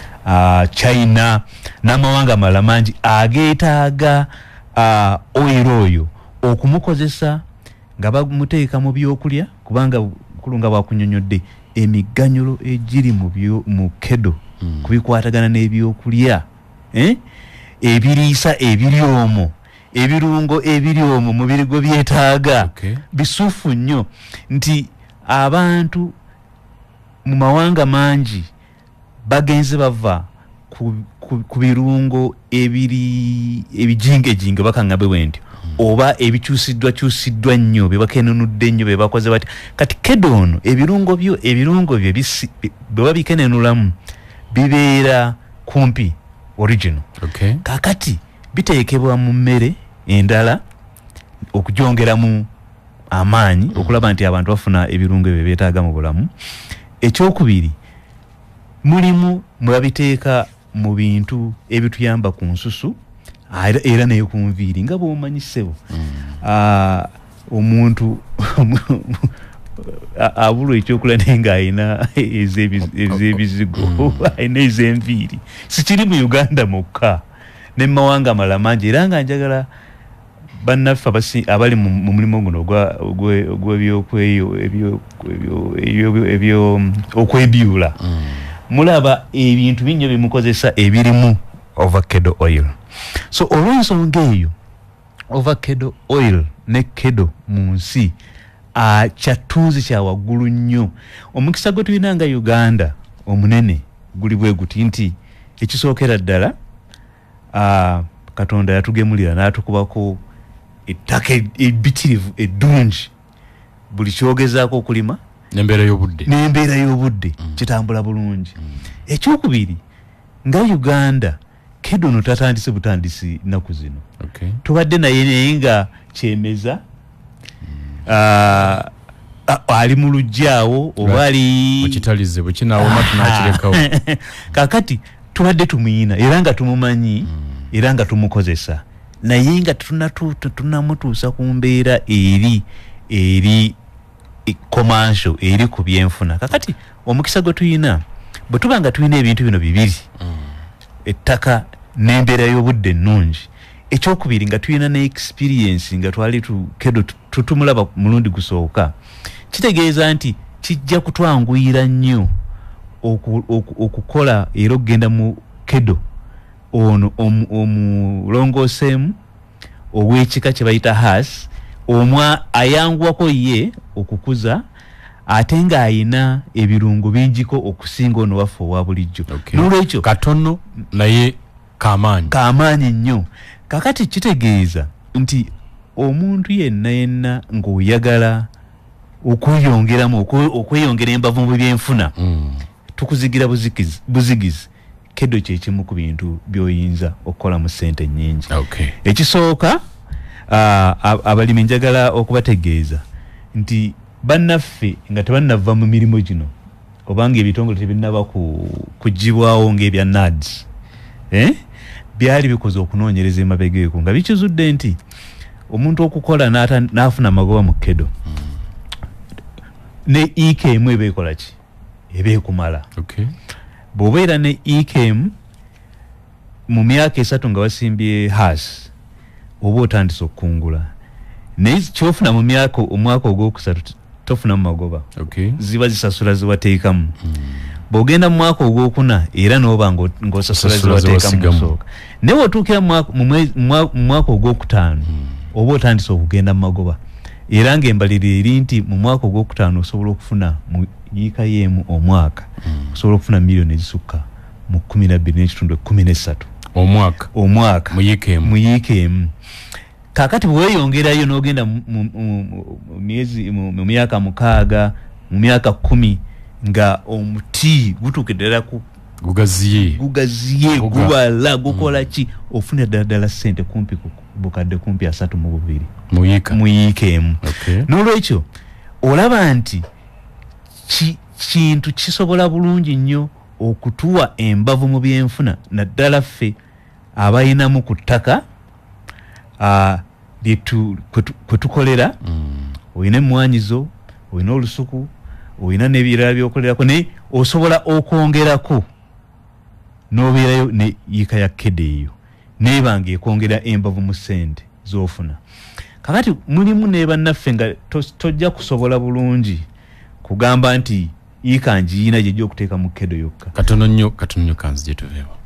China n'amawanga amalala mangi ageetaaga oil oyo okumukozesa nga bamuteeka mu byokulya kubanga kulunga bwakunyonyodde emiganyulo egiri mu kedo kubikwatagana n'ebyokulya ebiriisa ebiri omwo ebirungo ebiri omwo mu birigo byetaaga bisufu nnyo nti abantu mu mawanga mangi bagenze bava ku birungo ebijingejinge bakangabe bwenti oba ebikyusiddwa nnyo bebakenenudde nnyo bebakoze bati kati kedono ebirungo byo bwe bikenenulamu bibeera kumpi original kakati biteekebwa mu mmere endala okugyongeramu amaanyi okulaba nti abantu bafuna ebirungo ebyo beetaaga mu bulamu ekyokubiri mulimu mwe babiteeka mu bintu ebituyamba ku nsusu era naye ku nviiri nga bw'omanyisebo omuntu abulwa ekyokulya naye ng'alina ez'ebizigo alina ez'enviiri sikiri mu Uganda mokka ne mu mawanga amalala mangi era nga njagala bannaffe abali mu mulimu guno okwebyula mulaba ebintu binyo bimukozesa ebirimu avocado oil so olw'ensonga eyo avocado oil ne kedo mu nsi kyattuuzi kya waggulu nnyo omukisa gwe tulina nga Uganda omunene guli bwe guti nti ekisookera ddala Katonda yatugemulira n'atukubako ettaka ebbitirivu eddungi buli kyogezaako okulima n'embeera y'obudde kitambula bulungi ekyokubiri nga Uganda kedo no tatandise butandisi nnaku zino tubadde naye nga kyemeza ali mu lujjaawo oba ali mukitalize bwekinawoma tunakirekawo kakati tubadde tumuyina era nga tumumanyi era nga tumukozesa naye nga tunamutuusa ku mbeera eri commercial eri ku byenfuna kakati omukisa gwe tuyina bwe tuba nga tulina ebintu bino bibiri ettaka n'embeera y'obudde ennungi ekyokubiri nga tulina ne experience nga twali kedo tutumulaba mulundi gusooka kitegeeza nti kijja kutwanguyira nnyo okukola era okugenda mu kedo ono omulongooseemu ow'ekika kye bayita has ayanguwako ye okukuza ate ng'ayina ebirungo bingiko okusinga ono waffe owa bulijjo n'olwekyo katono naye kamaanyi nnyo kakati kitegeeza nti omuntu yenna ng'oyagala okweyongera embavu mu byenfuna tukuzigira buzigizi kedo kyekimu ku bintu by'oyinza okukola mu ssente nnyingi ekisooka abalimi njagala okubategeeza nti bannaffe nga tebannava mu mirimu gino obanga ebitongole tebinnaba kugibwawo ng'ebya NADS byali bikoze okunoonyereza emabega eko nga bikizudde nti omuntu okukola n'afuna amagoba mu kedo ne EKM eba ekola ki eba ekumala bw'obeera ne EKM mu myaka 3 nga wasimbye has oba otandise okukungula naye kyofuna mu myaka omwaka ogwokusatu tofuna mu magoba ziba zisasula ziwateekamu bw'ogenda mu mwaka ogwokuna era n'oba ng'osasula ziwateekamu musooka naye otuukira mu mwaka ogwokutaano oba otandise okugenda mu magoba era ng'embalirira eri nti mu mwaka ogwokutaano osobola okufuna mu yiika y'emu omwaka osobola okufuna miliyoni ezisukka mu 12.13 omwaka mu yiika emu kakati bweyongerayo n'ogenda mu myaka 6 mu myaka 10 nga omuti gutuukidde gugaziye gubala gukola ki ofuna ddala ssente kumpi bukadde kumpi 32 mu yiika emu n'olwekyo olaba nti kintu kisobola bulungi nnyo okutuwa embavu mu byenfuna naddala ffe abayinamu ku ttaka kwe tukolera olina emmwanyizo olina olusuku olina n'ebirala byokolerako naye osobola okwongerako n'obeerayo ne yiika ya kede eyo neebanga ekwongera embavu mu ssente z'ofuna kakati mulimu ne bannaffe nga tojja kusobola bulungi kugamba nti yiika ngiina gyejja okuteeka mu kedo yokka katono nnyo kanzi gye tuveewo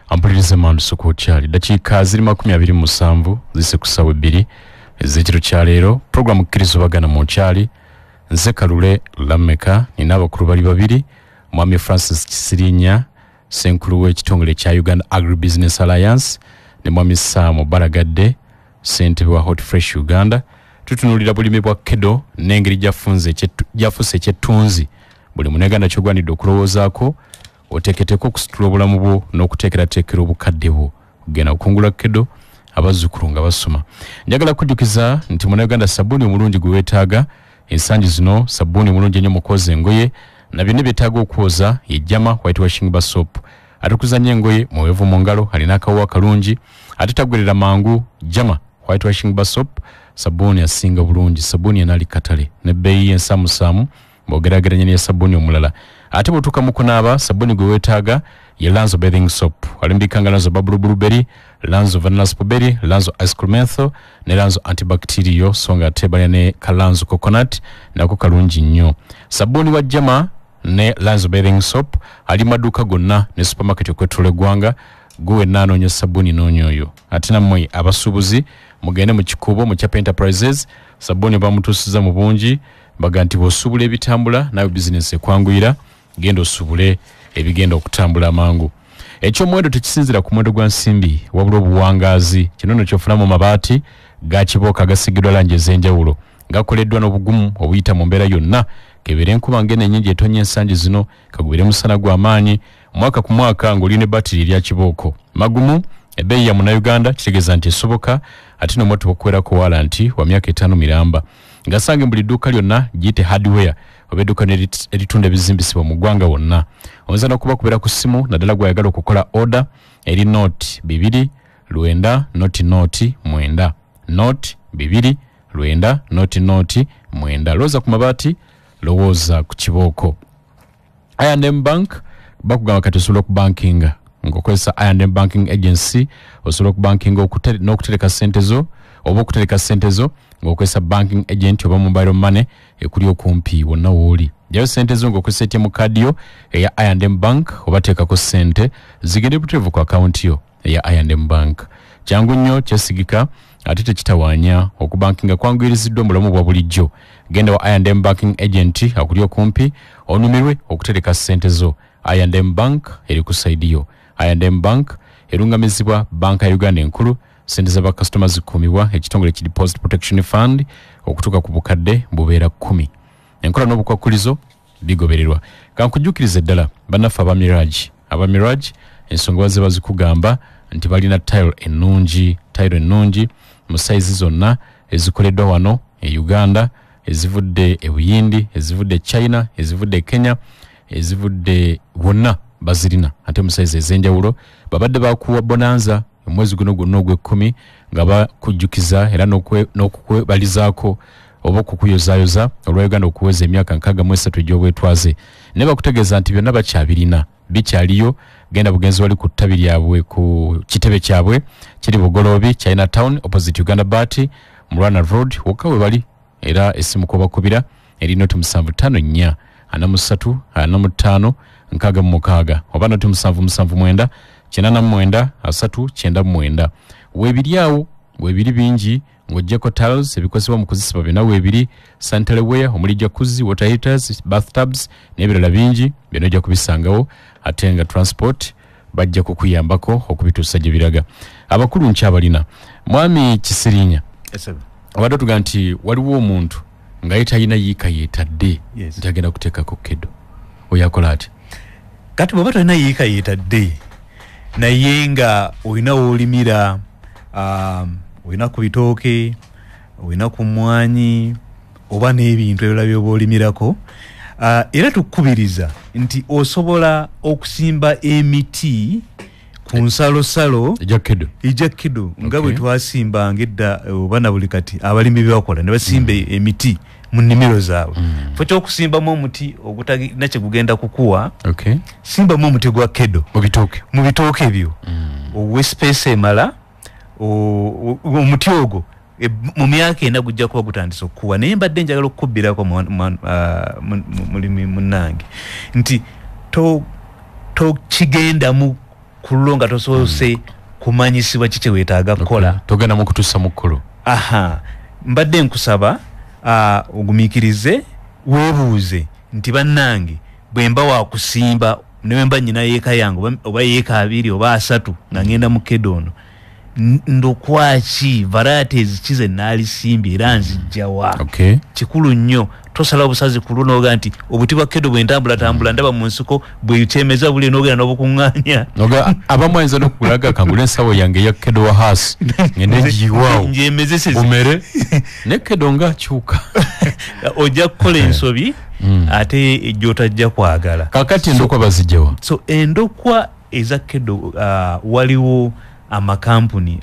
ampulirize manduso kwokyali dakiika ziri 27 zise ku ssaawa 2 ez'ekiro kya leero puroguramu kkirizo bagana mu nkyali nze Kalule Lameka nina abakulu bali babiri mwami Francis Kisirinya senkulu w'ekitongole kya Uganda Agribusiness Alliance ne mwami Sam Baragadde ssentebe wa Hot Fresh Uganda tutunulira bulimi bwa kedo n'engeri gyafuse ekyettunzi buli muneganda kyogwanidde okulowoozaako oteeketeko okusitula obulamu bwo n'okuteekerateekera obukadde bwo kugenda okungula kedo abazzukulu nga basoma njagala kujjukiza nti muneganda sabbuuni omulungi gwe weetaaga ensangi zino sabbuuni omulungi ennyo mukwoza engoye na byonna byetaaga okwoza ye Jama White Washing Bar Soap ate kuzanya engoye muweevu mu ngalo alina akawuwa kalungi ate tagwerera mangu Jama White Washing Bar Soap sabbuuni asinga bulungi sabbuuni enaali katale ne bbeeyi ensaamusaamu bw'ogeraageranya n'eya sabbuuni omulala ate bw'otuuka mu kunaaba sabbuuni gwe weetaaga ye Lanzo Bathing Soap alimbikanga Lanzo Bubble Blueberry Lanzo Vanilla Spowberry Lanzo Ice Cream Menthol ne Lanzo Antibacterial so nga tebalya ne Kalanzo Coconut nako kalungi nnyo sabbuuni wa Jama ne Lanzo Bathing Soap ali maduuka gonna ne supermarket okwetula eggwanga gwe naanoonya sabbuuni n'onyoyo ate nammwe abasuubuzi mugende mu kikubo mu Chapa Enterprises sabbuuni bamutuusiza mu bungi baga nti bw'osuubula ebitambula nawe bizinesi ekwanguyira genda osuubule ebigenda okutambula amangu ekyomuwendo tekisinzira ku muwendo gwa nsimbi wabula obuwangaazi kino nno kyofuna mu mabaati ga kibooka agasigiddwa langi ez'enjawulo gakoleddwa n'obugumu obuyita mu mbeera yonna kebeere enkuba ngene ennyingi etonnya ensangi zino kagubire musana gw'amaanyi mwaka ku mwaka ng'olina ebbatiri erya kibooko magumu ebbeeyi ya Munnayuganda kitegeeza nti esoboka ate n'omoto okuwerako walanti wa myaka 5 miramba ngasange buli dduuka lyonna giyite hardware oba edduuka eritunda ebizimbisibwa mu ggwanga wonna oyinza n'okubakubira ku ssimu naddala gw'ayagala okukola order eri noti 2 9 noti 9 noti 2 9 noti 9 lowooza ku mabaati lowooza ku kibooko I&M Bank bakugamba kati osobola okubankinga ng'okozesa I&M Banking Agency osobola okubankinga n'okutereka ssente zo oba okutereka ssente zo ng'okozesa banking agent oba mobile money ekuli okumpi wonna wooli jayo ssente zo ng'okozesa ATM kaadi yo eya I&M Bank oba teekako ssente zigende butereevu ku akawunti yo eya I&M Bank kyangu nnyo kyesigika ate tekitawaanya okubankinga kwanguyiriziddwa omulamu bwa bulijjo genda wa I&M Banking Agent akuli okumpi onumirwe okutereka ssente zo I&M Bank eri ku saidi yo I&M Bank erungamizibwa banka ya Uganda enkulu ssente z'abakasitoma zikuumibwa ekitongole ki Deposit Protection Fund okutuuka ku bukadde bubeera 10 enkola n'obukwakulizo bigobererwa kankujjukirize ddala bannaffe aba Mirage ensonga baze bazikugamba nti balina tile ennungi mu saizi zonna ezikoleddwa wano e Uganda ezivudde e Buyindi ezivudde China ezivudde Kenya ezivudde wonna bazirina ate mu saizi ez'enjawulo babadde bakuwa bonanza omwezi guno gwonna ogw'ekkumi nga bakujjukiza era n'okukwebalizaako oba okukuyozaayoza olwa Uganda okuweza emyaka 63 egy'obwetwaze ne bakutegeeza nti byonna bakyabirina bikyaliyo genda bugenzi wali ku ttabi lyabwe ku kitebe kyabwe kiri Bugolobi Chinatown opposite Uganda Bati Murana Road wakawe bali era esimu ko bakubira eri notu 754 anamusatu anamutano nkaga mukaga obana tu 779 99 asatu 99 webiryawo webiri bingi ngojeko tiles ebikozebwa mu kuzisiba bina webiri santaleware omuli jacuzzi water heaters bathtubs n'ebirala bingi binojja kubisangawo atenga transport bajja kukuyambako okubituusa gye biraga abakulu nkyabalina mwami Kisirinya abadde tuga nti waliwo omuntu nga yetayina yiika yeetadde nti agenda kuteekako kedo oyakola ati kati bw'oba tolina yiika yeetadde naye nga olina w'olimira olina ku bitooke olina ku mmwanyi oba n'ebintu ebirala by'oba olimirako era tukubiriza nti osobola okusimba emiti ku nsalosalo ejja kedo nga bwe twasimbanga edda oba na buli kati abalimi bebakola ne basimba emiti mu nnimiro zaabwe fo ky'okusimbamu omuti ogutagina kye gugenda kukuwa simbamu omuti gwa kedo mu bitooke ebyo owe space emala omuti ogwo mu myaka ena gujja kuba gutandisa okukuwa naye mbadde njagala okukubbirako mulimi munnange nti tokigendamu kullo nga tosoose kumanyisibwa kiki weetaaga kukola togenda mu kutuusa mu kkolo mbadde nkusaba ogumiikirize weebuuze nti bannange bwe mba waakusimba ne mba nnyina yeeka yange oba yeeka 2 oba 3 nga ngenda mu kedo ono ndokwaki varieties kize nalisimbye era nzijjawa kikulu nnyo tosala obusazi kulunoga nti obuti bwa kedo bwentambula ndaba mu nsiko bwekyemeza buli n'ogenda n'obukuŋŋaanya abamu ayinza n'okulaga kangula ensawo yange ya kedo wa haasi ngende ngiyiwaawo bumere ne kedo ng'akyuka ojja kukola ensobi ate ejj'otajja kwagala kakati endokwa bazijjawa so endokwa eza kedo waliwo amakampuni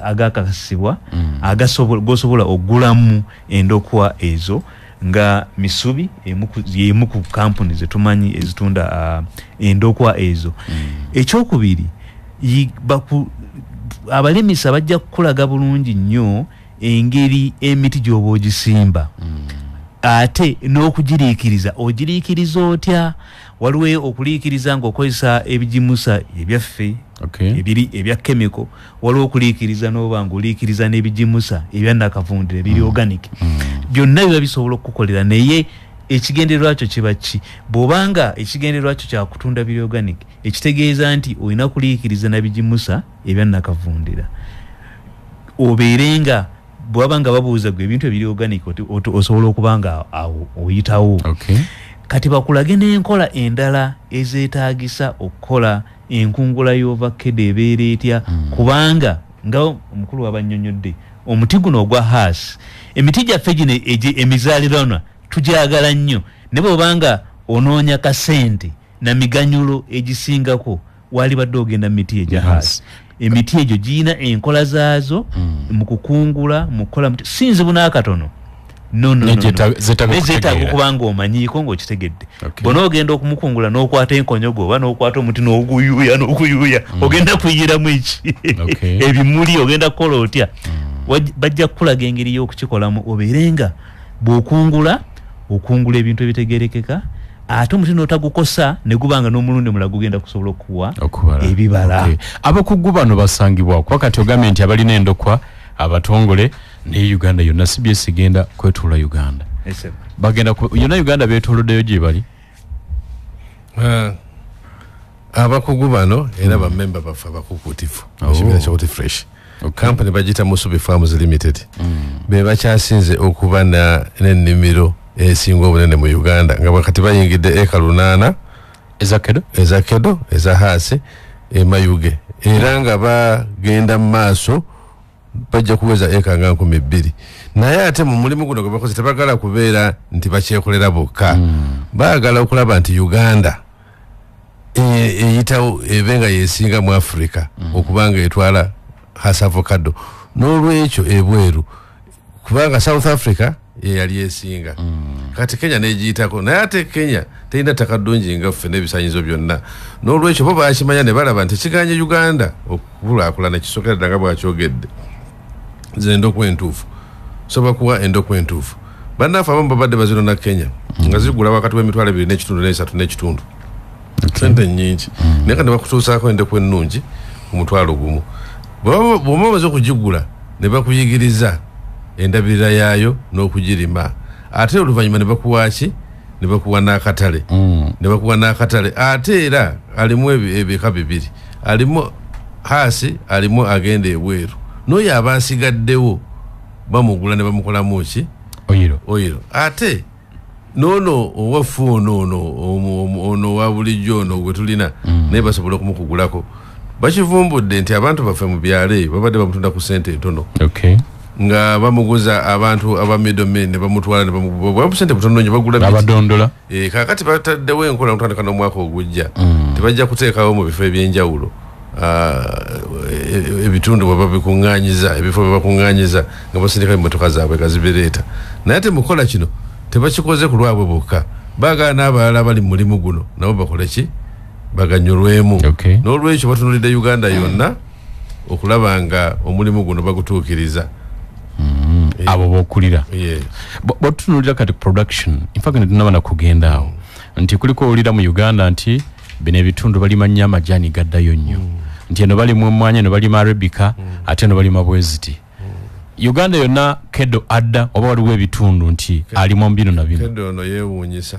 agakakasibwa gosobola ogulamu endokwa ezo nga Misubi emu ku kampuni zetumanyi ezitunda endokwa ezo ekyokubiri abalimisa bajja kukulaga bulungi nnyo engeri emiti gy'oba ogisimba ate n'okugiriikiriza ogiriikiriza otya waliwo okuliikiriza ng'okozesa ebijimusa ebyaffe ebiri ebya chemical waliwo okuliikiriza n'oba ng'oliikiriza n'ebijimusa ebya nakavundira ebiri organic byonna biba bisobola okukukolera naye ekigendererwa kyo kiba ki bw'obanga ekigendererwa kyo kya kutunda biri organic ekitegeeza nti olina kuliikiriza na bijimusa ebya nakavundira obeerenga bwaba nga babuuza gwe ebintu ebiri organic osobola okuba nga oyitawo kati bakulage n'enkola endala ezeetaagisa okukola enkungula y'ovakedo ebeera etya kubanga nga omukulu w'abannyonnyodde omuti guno ogwa haasi emiti gyaffe gino emizaalirwana tugyagala nnyo ne bw'obanga onoonya kasente na miganyulo egisingako wali badde ogenda mu miti egya haasi emiti egyo giyina enkola zaazo mu kukungula mu kukola muti sinzibu n'akatono nezeetaaga okuba ng'omanyiiko ng'okitegedde bw'onoogenda okumukungula n'okwata enkonyogo oba n'okwata omuti n'oguyuuya ogenda kuyiramu eki ebimuli ogenda kukola otya bajja kukulaga engeri y'okukikolamu obeerenga bw'okungula ebintu ebitegerekeka ate omuti n'otagukosa ne gubanga n'omulundi mulala gugenda kusobola okuwa ebibala abakugu bano basangibwa kuba kati ogambye nti abalina endokwa abatongole ne Uganda yonna CBS genda kwetuula Uganda bagenda yonna Uganda beetooloddeyo gye bali abakugu bano era bamemba baffe abakukutifu ekibiina kya Hot Fresh company bagita Musubi Farms Limited be bakyasinze okuba n'ennimiro esinga obunene mu Uganda nga bwakati bayingidde eka 8 eza kedo eza haasi emayuge era nga bagenda mu maaso bajja kuweza eka nga 2,000 naye ate mu mulimu guno gwe bakoze tebagala kubeera nti bakyekolera bokka baagala okulaba nti Uganda eyitawo ebenga yesinga mu Africa okubanga etwala haasi avocado n'olwekyo ebweru kubanga South Africa yeyali esinga kati Kenya nejiyitako naye ate Kenya terina ttaka ddungi nga ffe n'ebisaanyizo byonna n'olwekyo bo baakimanya ne balaba nti kiganye Uganda okukulaakulana kisookera ddanga bwakyogedde nze endokwa entuufu soba kuwa endokwa entuufu bannaffe abamu babadde bazinona Kenya nga zigula wakati w'emitwalo 2.3 n'ekitundu sente nnyingi naye kati bakutuusaako endokwa ennungi ku mutwalo gumu bw'oba bamaze okugigula ne bakuyigiriza endabirira yaayo n'okugirima ate oluvannyuma ne bakuwaaki ne bakuwa n'akatale ne bakuwa n'akatale ate era alimu ebika bibiri alimu haasi alimu agenda ebweru n'oyo aba asigaddewo bamugula ne bamukolamu ki oyiro ate noono owaffe ono wa bulijjo ono gwe tulina naye basobola okumukugulako bakivumbudde nti abantu baffe mu byalo babadde bamutunda ku ssente entono nga bamuguza abantu aba middlemen ne bamutwala ne bamuguza sente butono nnyo bagula abadondola kakati bataddewo enkola mutandika n'omwaka ogujja tebajja kuteekawo mu bifo eby'enjawulo ebitundu bwe babikuŋŋaanyiza ebifo bye bakuŋŋaanyiza nga basindika emmotoka zaabwe nga zibireeta naye ate mukola kino tebakikoze ku lwabwe bokka baagala n'abalala bali mu mulimu guno nabo bakole ki baganyulwemu n'olwekyo batunulidde Uganda yonna okulaba nga omulimu guno bagutuukiriza abo bokulira botunulira kati production infact netunaba nakugenda awo nti kuliko olira mu Uganda nti bino ebitundu balima nnyo amajani gaddayo nnyo nti eno balimu emmwanyi eno balima arabika ate eno balima bweziti Uganda yonna Kedo adda oba waliwo ebitundu nti alimu bino na bino Kedo ono yeewuunyisa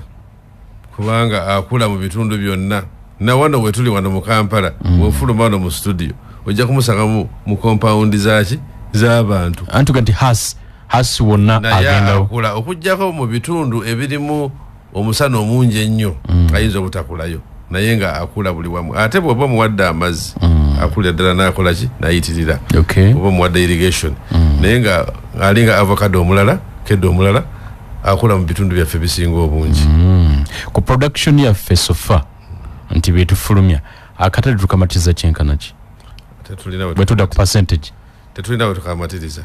kubanga akula mu bitundu byonna na wano we tuli wano mu Kampala bw'ofuluma wano mu studio ojja kumusanga mu compound zaki z'abantu antuga nti hasi wonna agendawo akula okujjako mu bitundu ebirimu omusana omungi ennyo ayinza obutakulayo naye nga akula buli wamu ate bw'oba muwadde amazzi akulira ddala n'akola ki nayitirira oba muwadde irrigation naye nga alinga avocado omulala Kedo omulala akula mu bitundu byaffe bisinga obungi ku production yaffe sofa nti betufulumya akatale tukamatiza kyenkanaki bwetuda ku percentage tetulina wetukamatiriza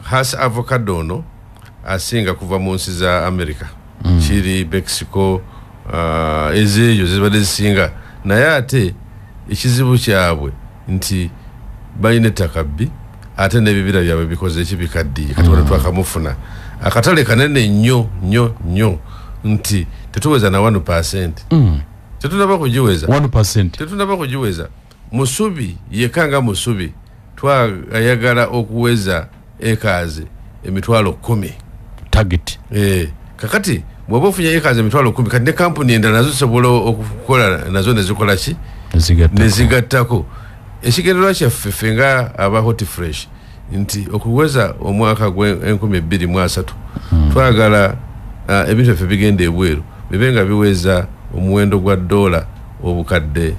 has avocado ono asinga kuva mu nsi za America Chile Mexico ezeeyo zibadde zisinga naye ate ekizibu kyabwe nti balina ettaka bbi ate n'ebibira byabwe bikoze ekibikaddiye kati wano twakamufuna akatale kanene nnyo nti tetuweza na 1% tetunaba kugiweza 1% tetunaba kugiweza musubi yekanga musubi twayagala okuweza ekaze emitwalo 10 target kakati bw'oba ofunye ekaze emitwalo 10 kati ne kampuni endala nazo zisobola okukola nazo nezikola ki nezigattako ekigendererwa kyaffe ffe nga aba hot fresh nti okuweza omwaka gw'2023 twagala ebintu byaffe bigenda ebweru bibe nga biweza omuwendo gwa $, obukadde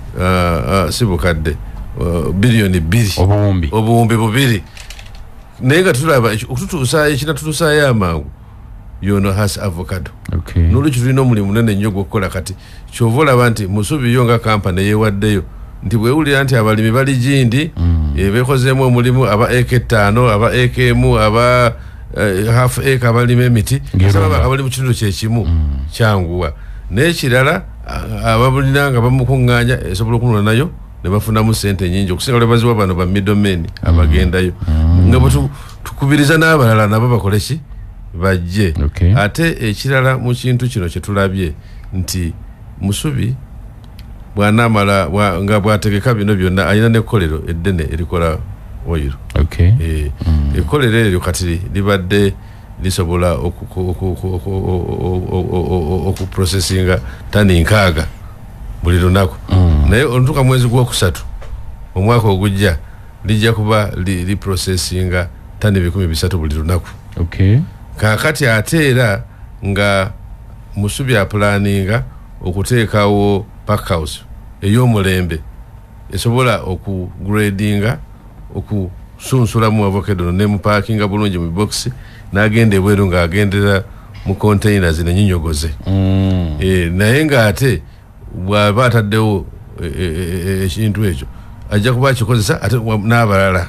si bukadde billion 2 obuwumbi 2 naye nga tulaba okututuusa ekinatutuusaayo amangu yono has avocado n'olwekyo tulina omulimu munene nnyo gw'okukola kati kyova olaba nti musubi yo nga kampani yeewaddeyo nti bwewulira nti abalimi bali gindi beekozeemu omulimu aba eka 5 aba eka 1 aba half acre abalima emiti abali mu kitundu kyekimu kyanguwa n'ekirala ababulina nga bamukuŋŋaanya esobola okunula nayo ne bafunamu ssente nnyingi okusinga lwe baziwa bano ba middlemen abagendayo nga bwe tukubiriza n'abalala nabo bakole ki bajje ate ekirala mu kintu kino kye tulabye nti musubi bw'anaamala nga bw'ategeka bino byonna alina n'ekkolero eddene erikola oyiro ekkolero eryo kati libadde lisobola okuprocessinga tani 6 buli lunaku naye olutuuka mwezi gwokusatu omwaka ogujja lijja kuba liprocessinga tani 300 buli lunaku kakati ate era nga musubi apulaninga okuteekawo packhouse ey'omulembe esobola okugradinga okusunsulamu avocado nemupakinga bulungi mu box n'agenda ebweru ng'agendera mu containers nenyinyogoze naye ng'ate bw'aba ataddewo ekintu ekyo ajja kuba akikozesa ate n'abalala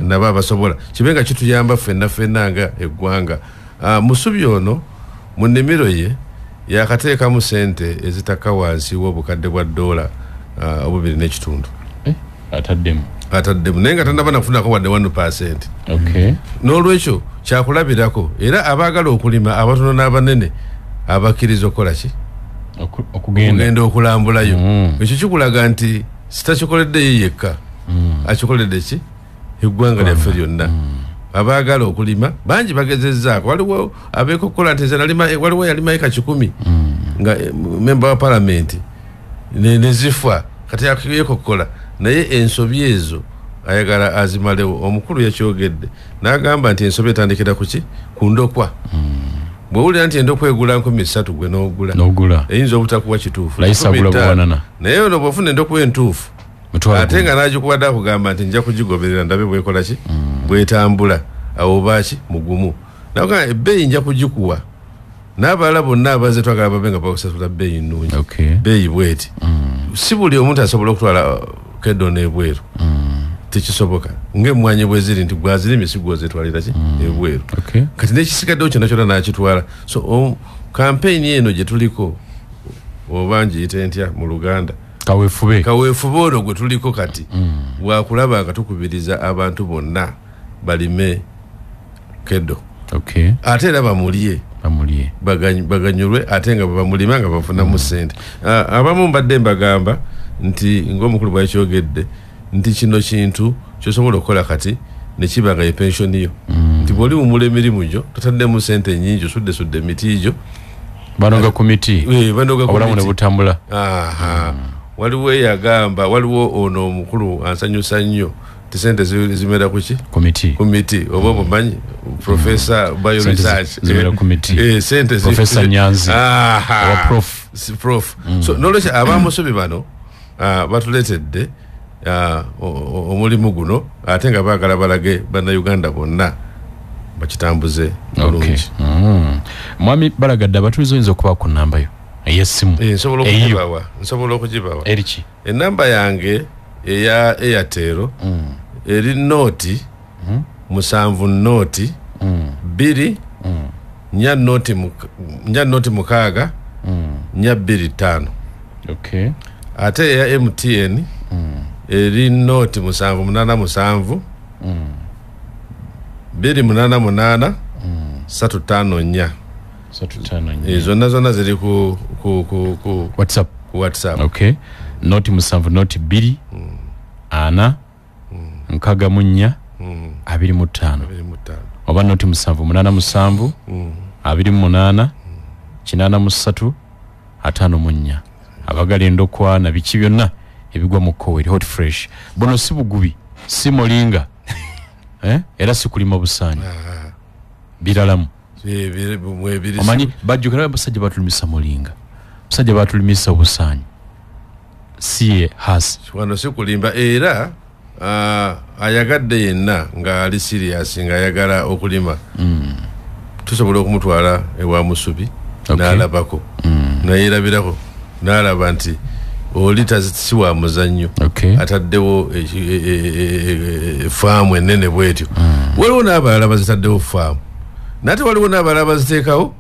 nabo abasobola kibe nga kituyamba ffenna nga eggwanga musubi ono mu nnimiro ye yakateekamu sente ezitaka wansi w'obukadde bwa $2 2.5 ataddemu naye nga tannaba nafunako wadde 1%. Okay. N'olwekyo kyakulabirako era abaagala okulima abatono n'abanene abakkiriza okukola ki okugenda okulambulayo. Ekyo kikulaga nti sitakikoledde ye yekka akikoledde ki eggwanga lyaffe lyonna. Abaagala okulima bangi bagezezzaako. Waliwo abeeko okukola nti waliwo yalima eka 10 nga memba wa palamenti nezifa kati yakiyeeko okukola naye ensobi ezo ayagala azimalewo. Omukulu yakyogedde n'agamba nti ensobi etandikira kuki ku ndokwa. Bw'owulira nti endokwa egula 3,000 gwe n'ogula eyinza obutakuwa kituufu naye ono bw'ofuna endokwa entuufu ate nga n'agikuwadde akugamba nti nja kugigoberera ndabe bwekola ki bwetambula awo baaki mugumu naga ebbeeyi nja kugikuwa n'abalala bonna abaze twagala babe nga bakusasula bbeeyi nnungi. Bbeeyi bweti si buli omuntu asobola okutwala Kedo n'ebweru tekisoboka ng'emmwanyi bwe ziri nti gwazirimi si gwozetwalira ki ebweru. Kati n'ekisigaddewo kyonna kyonna n'akitwala. So campaign eno gye tuliko oba ngiyite ntya mu Luganda kaweefube ono gwe tuliko kati bwakulaba nga tukubiriza abantu bonna balime Kedo. Ate era bamulye baganyulwe ate nga bamulima nga bafunamu ssente. Abamu mbadde mbagamba nti ng'omukulu bwakyogedde nti kino kintu kyosobola okukola kati nekiba nga ye pension yo nti bw'oli mumula emirimu gyo totaddemu ssente nnyingi osudde emiti gyo banonga komiti obulamu ne butambula. Waliwo eyagamba waliwo ono omukulu ansanyusa nnyo ti sente zimera kuki komiti oba omumanyi Professor Bio Research sente Professor Nyanzi prof. So n'olwekyo abamusobi bano batuleetedde omulimu guno ate nga baagala balage bannayuganda bonna bakitambuze bulungi. Mwami Balagadde abatulizo oyinza okuba ku namba yo ey'essimu nsobola okugibawa. Enamba yange eya Airtel eri nooti 7 nooti 2 nya nooti 6 nya 2 5. Ate eya MTN eri nooti 7 288 354 zonna ziri ku WhatsApp. Nooti 7 nooti 2 ana 64 25 oba nooti 7 88 7 83 abagala endokwa na biki byonna ebigwa mu kkowe hot fresh. Bono si bugubi si molinga era si kulima busaanyi biralamu. Omanyi bajjukira abasajja batulimisa molinga basajja batulimisa obusaanyi siye hasi wano si kulimba era ayagadde yenna nga ali serious nga ayagala okulima tusobola okumutwala ewa musubi n'alabako nayerabirako n'alaba nti oli si wa muzannyo ataddewo faamu ennene bwetyo. Waliwo n'abalala bazitaddewo faamu nate waliwo n'abalala baziteekawo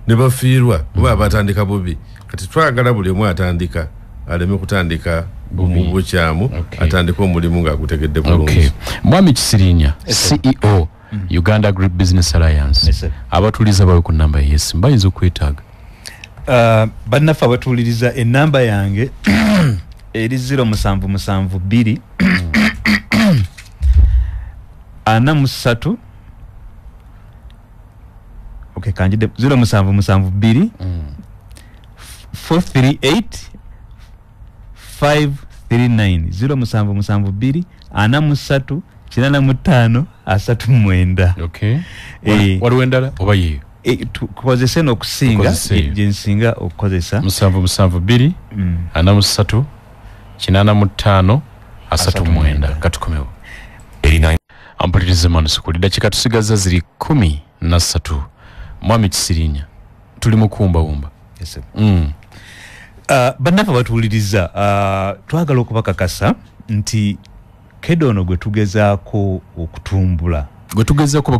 ne bafiirwa oba batandika bubi. Kati twagala buli omu atandika aleme kutandika bukyamu atandika omulimu ng'agutegedde bulungi. Mwami Kisirinya CEO Uganda Great Business Alliance abatuliza bawe ku namba y'essimu bayinza okwetaaga. Bannaffe abatuuliriza enamba yange eri 0772 43 kanjide 0772 438 539 0772 43 85 39. Waliwo endala oba yeyo tukozese n'okusinga gyensinga okukozesa 772 43 85 39 katukomewo ampulirize manusukuli dakika tusigaza ziri 13. Mwami Kisirinya tuli mu kuwumbawumba. Bannaffe batuwuliriza twagala okubakakasa nti Kedo ono gwe tugezaako okutumbula gwetugeza kuba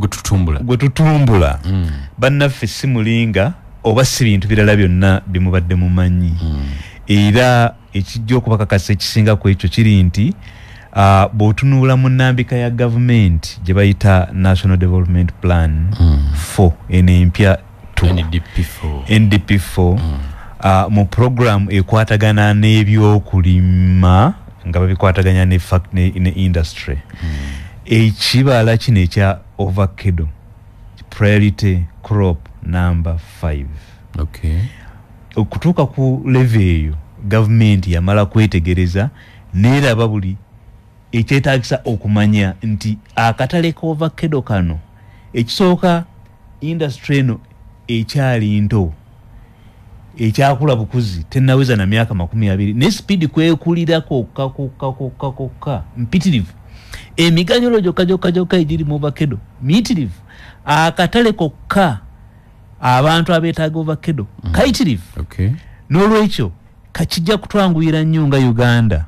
gwetutumbula bannaffe simulinga oba si bintu birala byonna bimubadde mumanyi era ekijja okubakakasa ekisinga ku ekyo kiri nti bw'otunuula mu nnambika ya gavumenti gye bayita National Development Plan 4 enempya NDP4 mu program ekwatagana n'ebyokulima nga babikwataganya ne industry ekibala kino ekya avocado priority crop number 5 okutuuka ku level eyo gavumenti yamala kwetegereza n'eraba buli ekyetaagisa okumanya nti akatale ka avocado kano ekisooka industry eno ekyali nto ekyakula bukuzi tennaweza na myaka 20 ne speed kwekulirako kokka mpitirivu emiganyolo gyokka egiri mu avocado miyitirivu akatale kokka abantu abeetaaga avocado kayitirivu n'olwekyo kakijja kutwanguyira nnyo nga Uganda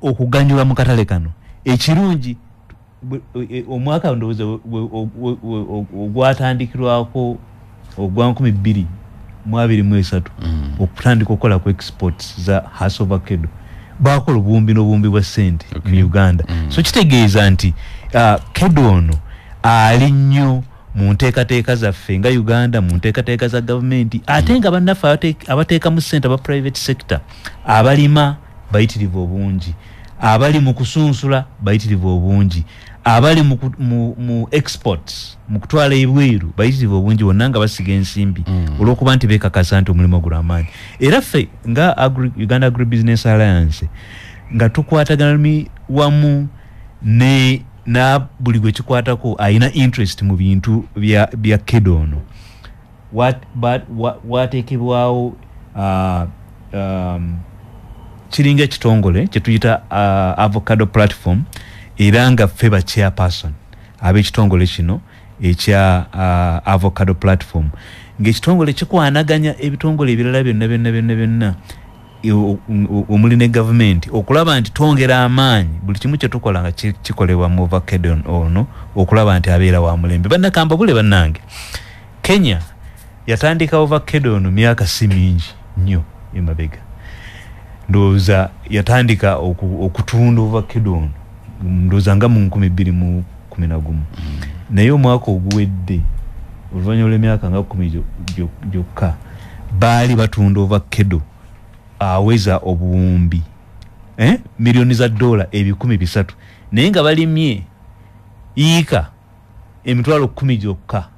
okuganyula mu katale kano ekirungi omwaka ndowooza ogwatandikirwako ogwa 2023 okutandika okukola ku exports za Hass avocado bakola obumbi n'obumbi bwa ssente mu Uganda so kitegeeza nti kedo ono ali nnyo mu nteekateeka zaffe nga Uganda mu nteekateeka za gavumenti ate nga bannaffe abateeka mu ssente aba private sector abalima bayitirivu obungi abali mu kusunsula bayitirivu obungi abali mu exports mu kutwala ebweru bayitirivu obungi bonna nga basiga ensimbi olw'okuba nti beekakasa nti omulimu gulamaanyi era ffe nga Uganda Agribusiness Alliance nga tukwatagana wamu na buli gwe kikwatako ayina interest mu bintu bya kedo ono wateekebwawo kiringa ekitongole kyetuyita avocado platform era nga ffe ba chairperson ab'ekitongole kino ekya avocado platform ng'ekitongole kikwanaganya ebitongole ebirala byonna omuli ne gavumenti okulaba nti twongera amaanyi buli kimu kye tukola nga kikolebwa mu avocado ono okulaba nti abeera wa mulembe bannakamba bule bannange Kenya yatandika avocado ono myaka si mingi nnyo emabega ndowooza yatandika okutunda avocado ono ndowooza nga mu 2011 naye omwaka oguwedde oluvannyuma lw'emyaka nga 10 gyokka baali batunda avocado aweza obuwumbi milioni za dola $100,000 naye nga balimye yiika emitwalo 10 gyokka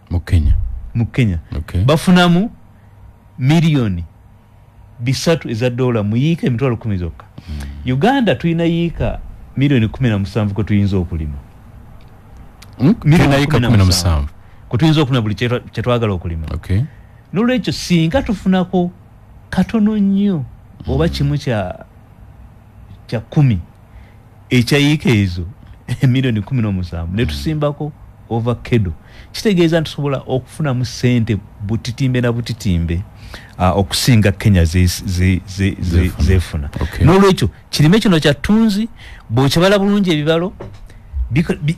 mu Kenya bafunamu milioni 3 eza dola mu yiika emitwalo 10 zokka Uganda tuyina yiika milioni 17 ko tuyinza okulima milioni 17 ko tuyinza okulima buli kyetwagala okulima n'olwekyo singa tufunako katono nnyo oba kimu kya 10 ekya yiika ezo milioni 17 ne tusimbako avocado kitegeeza nti tusobola okufunamu ssente butitimbe na butitimbe okusinga Kenya zefuna n'olwekyo kirime kino kya ttunzi bw'okibala bulungi ebibalo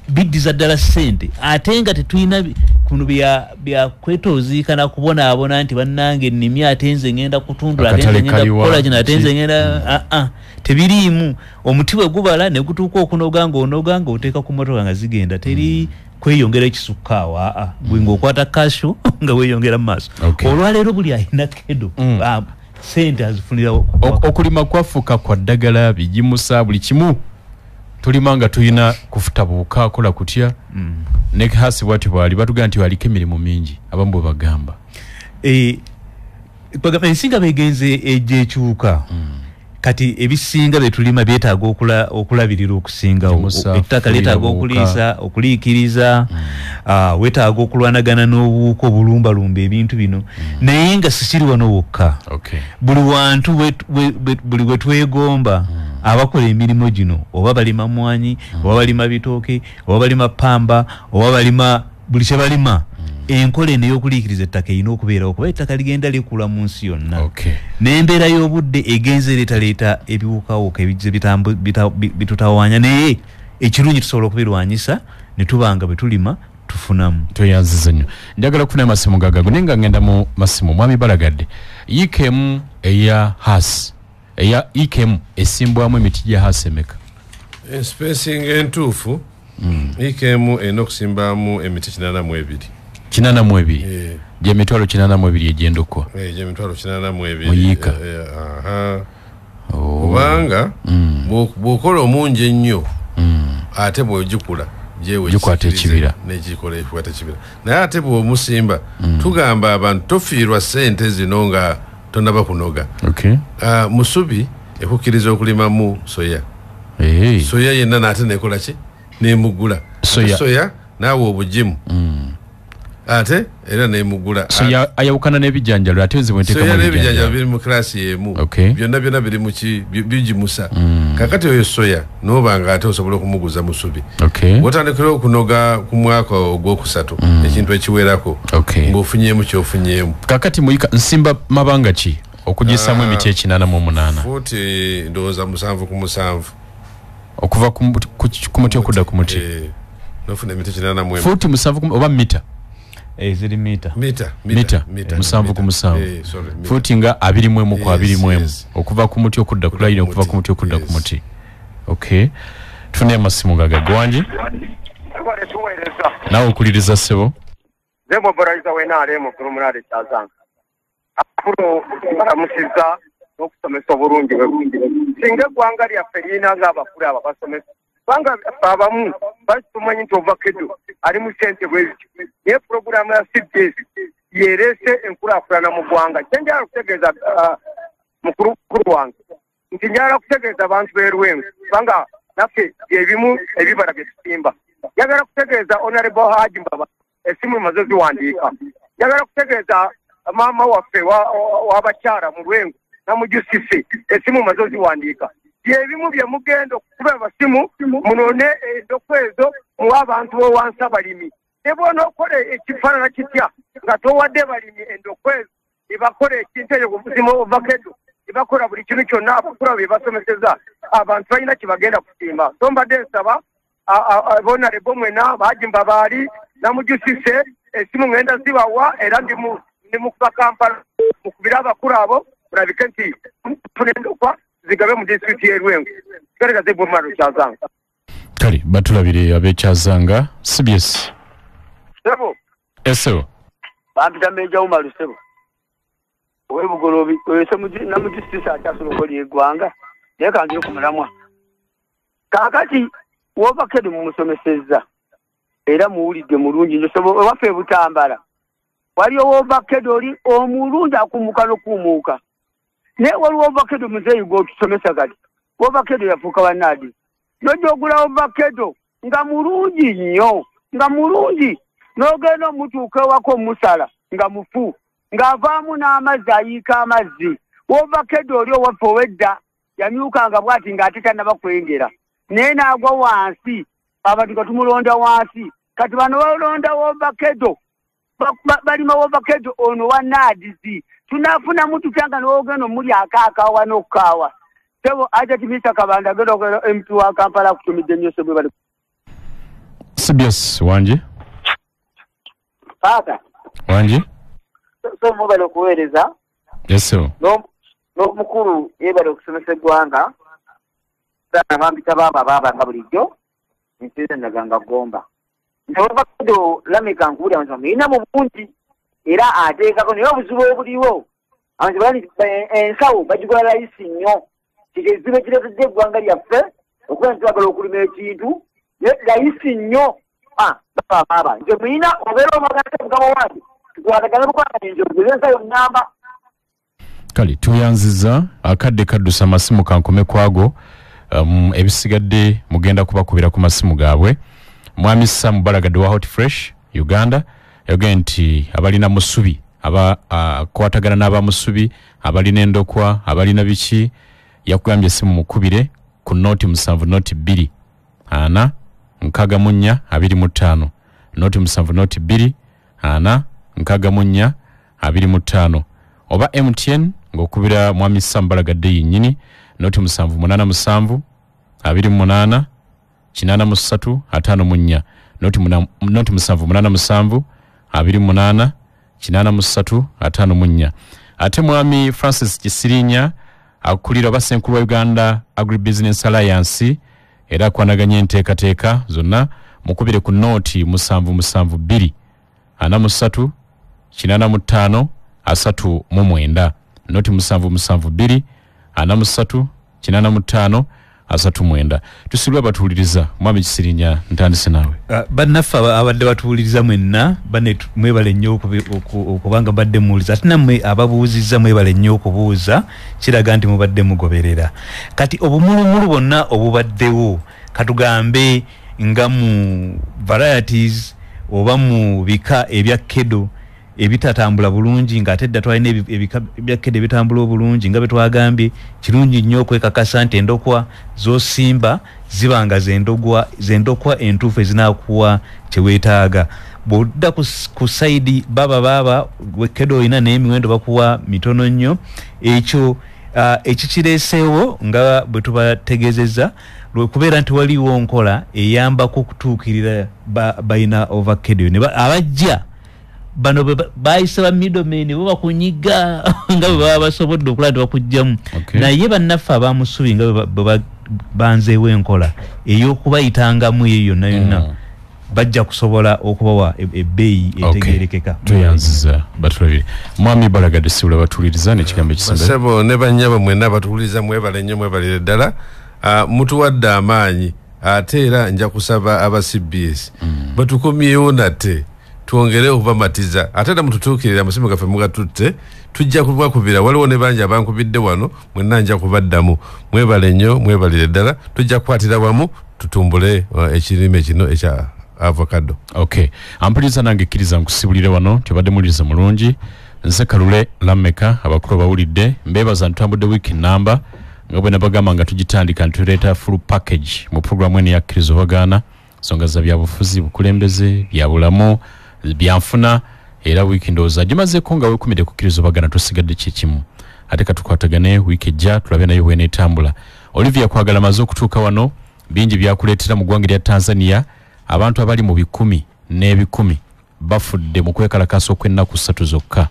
biddiza ddala ssente ate nga tetulina kuno bya kwetooziika na kubonaabona nti bannange nnimye ate nze ngenda kutundula ate nze ngenda kukola kino ate nze ngenda tebiriimu omuti bwe gubala ne gutuuka okunoga ng'onoga ng'oteeka ku mmotoka nga zigenda teri kweyongera ekisukkaawo gwe ng'okwata kasho nga weeyongera mu maaso olwaleero buli alina kedo ssente azifunira okulima kwafuuka kwa ddagala bigimusa buli kimu tulima nga tuyina kufuta buuka akola kutya ne Hass bwati bwali batugamba nti waliko emirimu mingi abamu bwe bagamba ensinga begenze egy'ekyuka kati ebisinga betulima byetaaga okulabirira okusingawo ettaka lyetaaga okuliikiriza wetaaga okulwanagana n'obuuka obulumbalumba ebintu bino naye nga sikiri wano wokka buli wantu buli bwe twegomba abakola emirimu gino oba balima mwanyi oba balima bitooke oba balima pamba oba balima buli kye balima enkola eno y'okuliikiriza ettaka erina okubeerawo okuba ettaka ligenda likula mu nsi yonna n'embeera y'obudde egenze leetaleeta ebiwukawuka ebijje bitutawaanya naye ekirungi tusobola okubirwanyisa ne tubanga bwe tulima tufunamu. Tweyanziza nnyo. Njagala kufuna amasimu gagago nenga ngenda mu masimu mwami Balagadde. Ikemu eya Haas. Eya Ikemu esimbwamu emiti gya Haas emeka. Spacing entuufu Ikemu enokusimbamu emiti 82. 82. Je mitwalo 82 egyendokwa. Je mitwalo 82. Muyika. Aha. Kubanga bw'okola omungi ennyo ate bw'ogikula gikwata ekibira n'egikola ekwata ekibira naye ate bw'omusimba tugamba abantu tofiirwa ssente zino nga tonaba kunoga. Musubi ekukkiriza okulimamu soya. Soya yenna n'ate nekola ki n'emugula soya naawe obugimu ate era n'emugula. Soya ayawukana n'ebijanjalo ate nzibwe nteekamu soya n'ebijanjalo biri mu klasi y'emu byonna biri mu bigimusa. Kakati oyo soya n'obanga ate osobola okumuguza musubi wotandikira okunoga ku mwaka ogwokusatu ekintu ekiwerako ng'ofunyeemu ky'ofunyeemu. Kakati Muyika nsimba mabanga ki okugisamu emiti 88? Fuuti ndowooza 7 ku 7 okuva ku muti okudda ku muti nofuna emiti 88 fuuti 7 oba mita ziri mita 7 ku 7 fuuti nga 21 ku 21 okuva ku muti okudda ku line okuva ku muti okudda ku muti. Tufune amasimu gagago wangi nawe okuliriza ssebo Zembo Boraiza wenaale mu Pulmonary Kyazanga. Akulo baramusiza n'okusomesa obulungi singa eggwanga lyaffe lirina ng'abakulu abasomesa kubanga abamu batumanyi nti ovakedo ali mu ssente bweziti naye puroguramu ya CBS yereese enkulaakulana mu ggwanga. Kye njagala kutegeeza mukulu wange nti njagala kutegeeza abantu b'Erwengo kubanga naffe ebimu ebibala bye tusimba. Njagala kutegeeza Honorable Haji Mbaba esimu maze ziwandiika. Njagala kutegeeza maama waffe w'abakyala mu Lwengo namujusise esimu maze ziwandiika. Byebimu bye mugenda okukuba abasimu munone endokwa ezo muwa abantu b'owansi abalimi. Ne bw'ona okola ekifaanana kitya nga towadde balimi endokwa ezo ne bakola ekintu ekyo kuzimu ovakedo ne bakola buli kimu kyonna abakula bye basomeseza abantu balina kye bagenda kusimba. So mbadde nsaba Honorable mwena Hajimba baali namujusise esimu ngenda zibawa era ndi mu Kampala mukubira abakulu abo mulabike nti tunendokwa zigabe mu district y'Erwengo. Kigaleka ze Bomaro Kyazanga. Kale batulabire ab'Ekyazanga CBS. Sebo. Eso. Bampita Meja Umaru Sebo. Webugolobi oyese namujusise akyasolo koli eggwanga naye kangira okumulamwa. Kakati wovakedo mumusomeseza era muwulidde mulungi nyo sobo waffe Butambala waliyo wovakedo oli omulungi akumuka n'okumuuka naye waliwo wovakedo muzeeyi gw'otusomesa kati wovakedo yafuuka bannadi nojogula wovakedo nga mulungi nnyo nga mulungi n'ogenda omutuuka ewako omusala nga mufu ng'avaamu n'amazzi ayiika amazzi. Wovakedo oli owaffe ow'edda yamyukanga bw'ati ng'ate tannaba kwengera naye n'agwa wansi abantu nga tumulonda wansi kati bano balonda wovakedo balima wovakedo ono wa nadizi tunafunamu tutyanga n'ogenda omuli akaakaawa n'okukaawa. Sebo aja timisa kabanda agenda okwera MP wa Kampala akutumidde nnyo Sebo bali CBS wangi Pata wangi so mubale okuweereza yeso n'omukulu yeebale okusomesa eggwanga bambita baba nga bulijjo nsiza naganga gomba nti wovakedo lameka nkuwulira nti mulina mu bungi era ateekako naye obuzibu obuliwo abantu bali ensawo bagikola layisi nnyo kigezibe kireetedde eggwanga lyaffe okuba nti bagala okulima ekintu layisi nnyo baba nti mulina obeera omagate mugabo wange tukwatagane bukwatanye nti oguze ensawo nnamba. Kale tuyanziza akadde kaddusa amasimu kankome kwago ebisigadde mugenda kubakubira ku masimu gaabwe. Mwami Sam Balagadde wa Hot Fresh Uganda yagenda nti abalina musubi kwatagana n'aba musubi abalina endokwa abalina biki yakugambye simu mukubire ku noti 7 noti 2 ana nkaga munya 25 noti 7 noti 2 ana nkaga munya 25 oba MTN ngokubira Mwami Sam Balagadde yinyini noti 7 8 7 28 83 54 noti 787 28 83 54 ate mwami Francis Kisirinya akulira basenkulu wa Uganda Agribusiness Alliance era kwanaganya enteekateeka zonna mukubire ku noti 772 43 85 39 noti 772 43 85 39 tusilwa batuuliriza mwami Kisirinya ntandise nawe. Bannaffe abadde batuuliriza mwenna mwebale nnyo okubanga badde muwuliza ate nammwe ababuuzizza mwebale nnyo okubuuza kiraga nti mubadde mugoberera. Kati obumulumulu bwonna obubaddewo katugambe nga mu varieties oba mu bika ebya kedo ebitatambula bulungi nga ate dda twalina ebika bya kedo ebitambula bulungi nga betwagambye kirungi nnyo okwekakasa nti endokwa zosimba zibanga zendokwa entuufu ezinakuwa kyeweetaaga. Bw'odda ku saidi baba kedo olina n'emiwendo bakuwa mitono nnyo. Ekyo ekikireeseewo nga bwe tubategeezezza lwekubeera nti waliwo nkola eyambako okutuukirira balina overkedo abajja bano bayise ba middlemen bo bakunyiga nga bwe baba basobodde okulaba nti bakugjamu naye bannaffe abamusubi nga bwe banzeewo enkola ey'okubayitangamu eyo yonna yonna bajja kusobola okubawa ebbeeyi etegeerekeka. Tuyanziza batulabire mwami Balagadde Sibula batuuliriza n'ekigambo ekisembe sebo ne bannyaba mwenna batuuliriza mwebale nnyo mwebalire ddala mutuwadde amaanyi ate era nja kusaba aba CBS batukomyewo nate tuongere okubamatiza ate era mututuukirira amasimu gaffe mugatutte tujja kubakubira waliwo ne bangi abankubidde wano mwenna nja kubaddamu mwebale nnyo mwebalire ddala tujja kukwatira wamu tutumbule ekirime kino ekya avocado. Okay, ampuliriza nange kkiriza nkusibulire wano tobadde muliriza mulungi nze Kalule Lameka abakulu bawulidde mbebaza ntambudde wiki namba nga bwe nabagamba nga tugitandika ntuleeta full package mu programu eno yakkiriza obagaana nsonga za byabufuzi bukulembeze byabulamu byanfuna era wiki ndowooza gimazeeko nga wekumire kukkiriza obagaana tosigadde kikimu ate katukwatagane wiki ejja tulabe nayo bweneetambula. Olivia kwagala maze okutuuka wano bingi byakuleetera mu ggwanga lya Tanzania abantu abali mu 10 n'ebikumi bafudde mu kwekalakasa okw'ennaku 3 zokka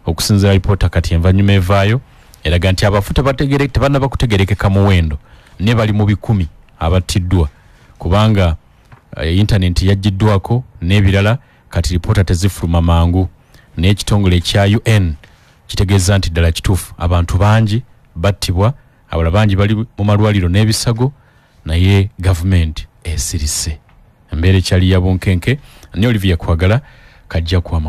okusinziira alipoota kati envanyuma evaayo eraga nti abafu tebannaba kutegerekeka muwendo ne bali mu 10 abattiddwa kubanga intaneti yaggiddwako n'ebirala kati lipoota tezifuluma mangu n'ekitongole ekya UN kitegeeza nti ddala kituufu abantu bangi battibwa abala bangi bali mu malwaliro n'ebisago naye gavumenti esirise embeera ekyali ya bunkenke ne Olivia kwagala kajja kwama